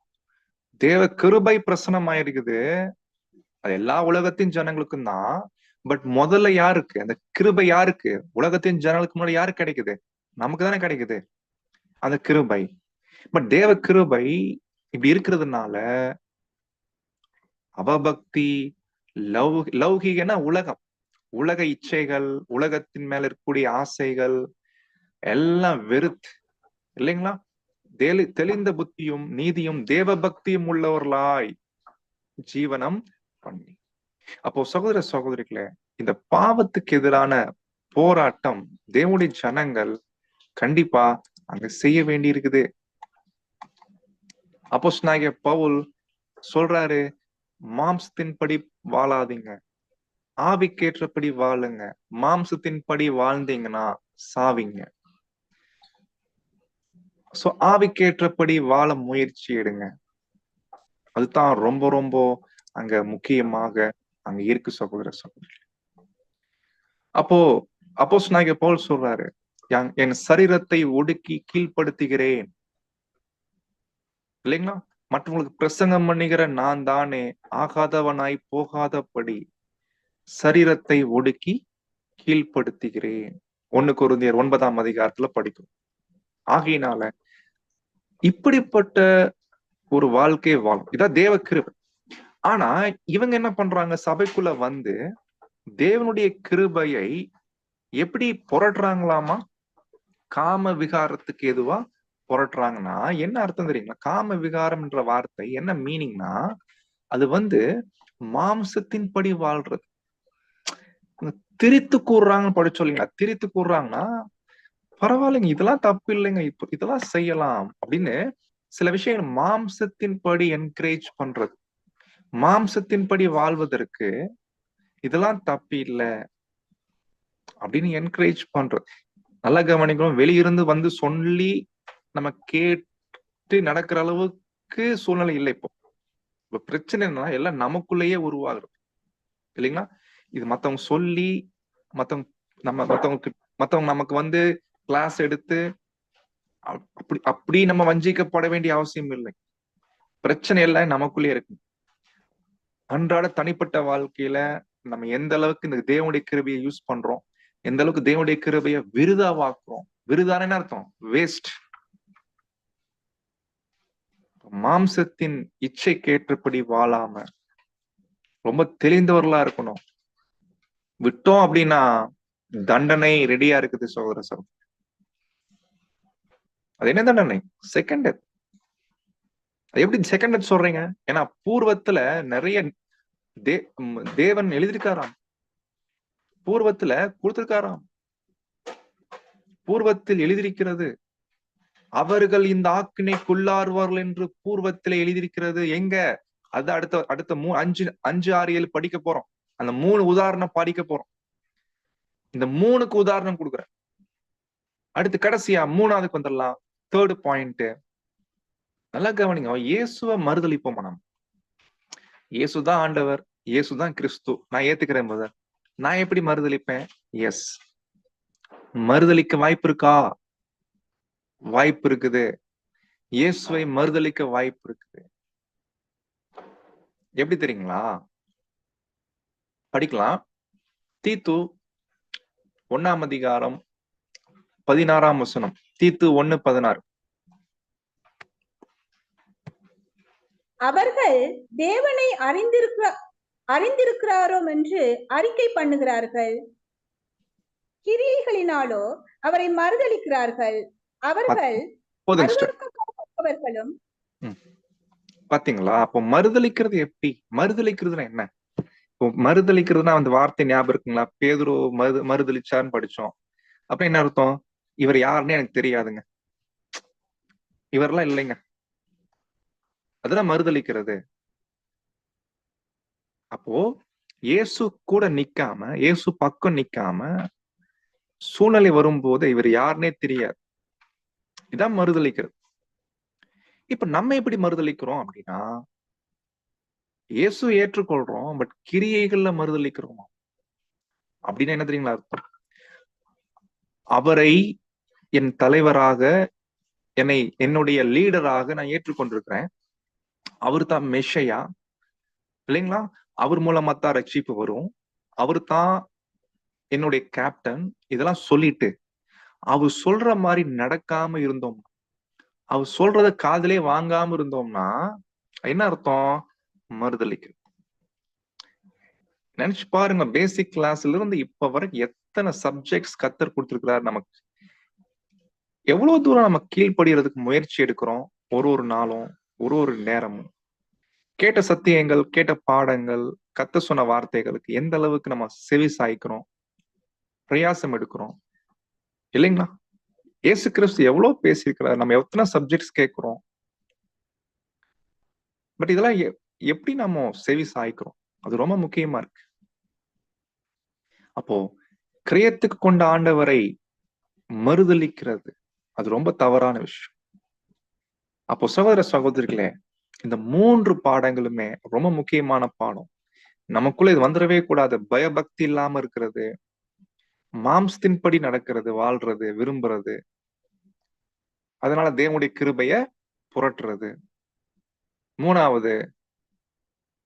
தேவ கிருபை பிரசனம் ஆயிருக்குது. அது எல்லா உலகத்தின் ஜனங்களுக்கும் தான். பட் முதல்ல யாருக்கு அந்த கிருபை? யாருக்கு? உலகத்தின் ஜனங்களுக்கு முன்னாடி யாருக்கு கிடைக்குது? நமக்கு தானே கிடைக்குது அந்த கிருபை. பட் தேவ கிருபை இப்படி இருக்கிறதுனால அவபக்தி, லௌகீகனா உலகம், உலக இச்சைகள், உலகத்தின் மேல இருக்கக்கூடிய ஆசைகள் எல்லாம் வெறுத்து இல்லைங்களா, தெளிந்த புத்தியும் நீதியும் தேவ பக்தியும் உள்ளவர்களாய் ஜீவனம் பண்ணி. அப்போ சகோதர சகோதரிகளே, இந்த பாவத்துக்கு எதிரான போராட்டம் தேவனுடைய ஜனங்கள் கண்டிப்பா அங்க செய்ய வேண்டி இருக்குது. அப்போஸ்தலனாகிய பவுல் சொல்றாரு, மாம்சத்தின்படி வாழாதீங்க, ஆவிக்கேற்றபடி வாழுங்க. மாம்சத்தின்படி வாழ்ந்தீங்கன்னா சாவீங்க. சோ ஆவிக்கேற்றபடி வாழ முயற்சி எடுங்க. அதுதான் ரொம்ப ரொம்ப அங்க முக்கியமாக அங்க இருக்கு சகோதர சகோதரி. அப்போ அப்போஸ்தலனாகிய பவுல் சொல்றாரு, என் சரீரத்தை ஒடுக்கி கீழ்ப்படுத்துகிறேன் இல்லைங்களா, மற்றவங்களுக்கு பிரசங்கம் பண்ணுகிற நான் தானே ஆகாதவனாய் போகாதபடி சரீரத்தை ஒடுக்கி கீழ்ப்படுத்துகிறேன். 1 கொரிந்தியர் 9ஆம் அதிகாரத்துல படிக்கும். ஆகையினால இப்படிப்பட்ட ஒரு வாழ்க்கை வாழும், இதான் தேவ கிருபை. ஆனா இவங்க என்ன பண்றாங்க, சபைக்குள்ள வந்து தேவனுடைய கிருபையை எப்படி புரட்டுறாங்களாமா? காம விகாரத்துக்கு எதுவா புரட்டுறாங்கன்னா என்ன அர்த்தம் தெரியுங்களா? காம விகாரம் என்ற வார்த்தை என்ன மீனிங்னா, அது வந்து மாம்சத்தின் படி வாழ்றது. திரித்து கூறுறாங்கன்னு படிச்சோம் இல்லைங்களா? திரித்து கூறுறாங்கன்னா பரவாயில்லைங்க, இதெல்லாம் தப்பு இல்லைங்க, இப்போ இதெல்லாம் செய்யலாம் அப்படின்னு சில விஷயங்கள் மாம்சத்தின் படி என்கரேஜ் பண்றது, மாம்சத்தின் படி வாழ்வதற்கு இதெல்லாம் தப்பு இல்லை அப்படின்னு என்கரேஜ் பண்றது. நல்லா கவனிக்கணும், வெளியிருந்து வந்து சொல்லி நம்ம கேட்டு நடக்கிற அளவுக்கு சூழ்நிலை இல்லை இப்போ. இப்ப பிரச்சனை என்னன்னா எல்லாம் நமக்குள்ளேயே உருவாகுறது இல்லைங்களா? இது மத்தவங்க சொல்லி மத்தவங்க நமக்கு வந்து கிளாஸ் எடுத்து அப்படி நம்ம வஞ்சிக்கப்பட வேண்டிய அவசியம் இல்லை. பிரச்சனை எல்லாம் நமக்குள்ளே இருக்கு. அன்றாட தனிப்பட்ட வாழ்க்கையில நம்ம எந்த அளவுக்கு இந்த தேவனுடைய கிருபையை யூஸ் பண்றோம், எந்த அளவுக்கு தேவனுடைய கிருபையை விருதாவாக்குறோம். விருதான என்ன அர்த்தம்? வேஸ்ட். மாம்சத்தின் இச்சைக்கேற்றபடி வாழாம ரொம்ப தெளிந்தவர்களா இருக்கணும். விட்டோம் அப்படின்னா தண்டனை ரெடியா இருக்குது சகோதர சகோதரி. அது என்ன தண்டனை? Second death. அது எப்படி செகண்ட் டெத் சொல்றீங்க? ஏன்னா பூர்வத்துல நிறைய தேவன் எழுதியிருக்காராம், பூர்வத்துல கொடுத்திருக்காராம். பூர்வத்தில் எழுதியிருக்கிறது, அவர்கள் இந்த ஆக்கினைக்குள்ளாருவார்கள் என்று பூர்வத்துல எழுதியிருக்கிறது. எங்க? அது அடுத்த 5, 6, 7 படிக்க போறோம். அந்த 3 உதாரணம் படிக்க போறோம். இந்த 3க்கு உதாரணம் கொடுக்குறேன். அடுத்து கடைசியா 3ஆவதுக்கு வந்துடலாம். 3rd பாயிண்ட், நல்லா கவனிங்க. இயேசுவை மறுதலிப்போமா நம்ம? இயேசுதான் ஆண்டவர், இயேசுதான் கிறிஸ்து, நான் ஏத்துக்கிறேன் போத, நான் எப்படி மறுதலிப்பேன்? எஸ், மறுதலிக்க வாய்ப்பு இருக்கா? வாய்ப்பு இருக்குது. இயேசுவை மறுதலிக்க வாய்ப்பு இருக்குது. எப்படி தெரியுங்களா? படிக்கலாம். தீத்து 1ஆம் அதிகாரம் 16ஆம் வசனம். தீத்து 1:16. அவர்கள் தேவனை அறிந்திருக்கிறாரோ என்று அறிக்கை பண்ணுகிறார்கள், கிரியைகளினாலோ அவரை மறுதலிக்கிறார்கள். அவர்கள் அருவருக்கப்பட்டவர்களும். பாத்தீங்களா? அப்போ மறுதலிக்கிறது எப்படி? மறுதலிக்கிறதுனா என்ன? இப்போ மறுதலிக்கிறதுனா அந்த வார்த்தை ஞாபகம் இருக்குங்களா? பேதுரு மறுதலிச்சார்னு படிச்சோம். அப்ப என்ன அர்த்தம்? இவர் யாருன்னு எனக்கு தெரியாதுங்க, இவரெல்லாம் இல்லைங்க, அதுதான் மறுதலிக்கிறது. அப்போ இயேசு கூட நிக்காம, இயேசு பக்கம் நிக்காம, சூழ்நிலை வரும்போது இவர் யாருன்னே தெரியாது, இதான் மறுதலிக்கிறது. இப்ப நம்ம எப்படி மறுதலிக்கிறோம் அப்படின்னா, இயேசு ஏற்றுக்கொள்றோம், பட் கிரியைகள்ல மறுதலிக்கிறோம். அப்படின்னு என்ன தெரியுங்களா அர்த்தம்? அவரை என் தலைவராக, என்னுடைய லீடராக நான் ஏற்றுக்கொண்டிருக்கிறேன். அவர் தான் மெஷையா இல்லைங்களா? அவர் மூலமா தான் ரட்சிப்பு வரும், அவர் தான் என்னுடைய கேப்டன். இதெல்லாம் சொல்லிட்டு அவர் சொல்ற மாதிரி நடக்காம இருந்தோம், அவர் சொல்றத காதலே வாங்காம இருந்தோம்னா என்ன அர்த்தம்? மறுதலிக்கு. நினைச்சு பாருங்க, பேசிக் கிளாஸ்ல இருந்து இப்ப வரைக்கும் எத்தனை சப்ஜெக்ட்ஸ் கத்தர் கொடுத்திருக்கிறார் நமக்கு. எவ்வளவு தூரம் நம்ம கீழ்படுகிறதுக்கு முயற்சி எடுக்கிறோம், ஒரு நாளும், ஒரு நேரமும். கேட்ட சத்தியங்கள், கேட்ட பாடங்கள், கத்த சொன்ன வார்த்தைகளுக்கு எந்த அளவுக்கு நம்ம செவி சாய்க்கிறோம், பிரயாசம் எடுக்கிறோம் இல்லைங்களா? இயேசு கிறிஸ்து எவ்வளவு பேசியிருக்கிறார், நம்ம எத்தனை சப்ஜெக்ட்ஸ் கேட்கிறோம். பட் இதெல்லாம் எப்படி நம்ம செவி சாய்க்கிறோம், அது ரொம்ப முக்கியமா இருக்கு. அப்போ கிரியத்துக்கு கொண்ட ஆண்டவரை மறுதலிக்கிறது அது ரொம்ப தவறான விஷயம். அப்போ சகோதர சகோதரிகளே, இந்த 3 பாடங்களுமே ரொம்ப முக்கியமான பாடம். நமக்குள்ள இது வந்துடவே கூடாது. பயபக்தி இல்லாம இருக்கிறது, மாம்சத்தின்படி நடக்கிறது, வாழ்றது, விரும்புறது, அதனால தேவனுடைய கிருபைய புரட்டுறது. 3ஆவது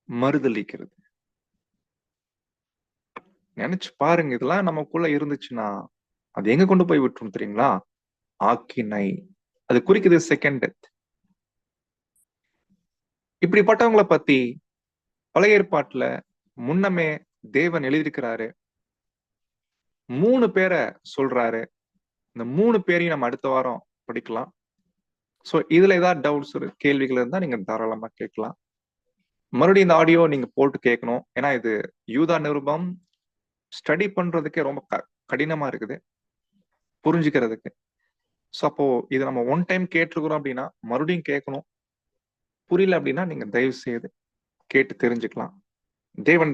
மறுதலிக்கிறது. நினைச்சு பாருங்க, இதெல்லாம் நமக்குள்ள இருந்துச்சுன்னா அது எங்க கொண்டு போய் விட்டுரும் தெரியுங்களா? ஆக்கினை. அது குறிக்குது செகண்ட் டெத். இப்படிப்பட்டவங்களை பத்தி பழைய ஏற்பாட்டுல முன்னமே தேவன் எழுதியிருக்கிறாரு. 3 பேரை சொல்றாரு. இந்த 3 பேரையும் நம்ம அடுத்த வாரம் படிக்கலாம். சோ இதுல ஏதாவது டவுட்ஸ், கேள்விகள் இருந்தா நீங்க தாராளமா கேட்கலாம். மறுபடியும் இந்த ஆடியோ நீங்க போட்டு கேட்கணும். ஏன்னா இது யூதா நிருபம் ஸ்டடி பண்றதுக்கே ரொம்ப கடினமா இருக்குது புரிஞ்சுக்கிறதுக்கு. சோ அப்போ இது நம்ம ஒன் டைம் கேட்டிருக்கிறோம் அப்படின்னா மறுபடியும் கேட்கணும். புரியல அப்படின்னா நீங்க தயவு செய்து கேட்டு தெரிஞ்சுக்கலாம். தேவன் தான்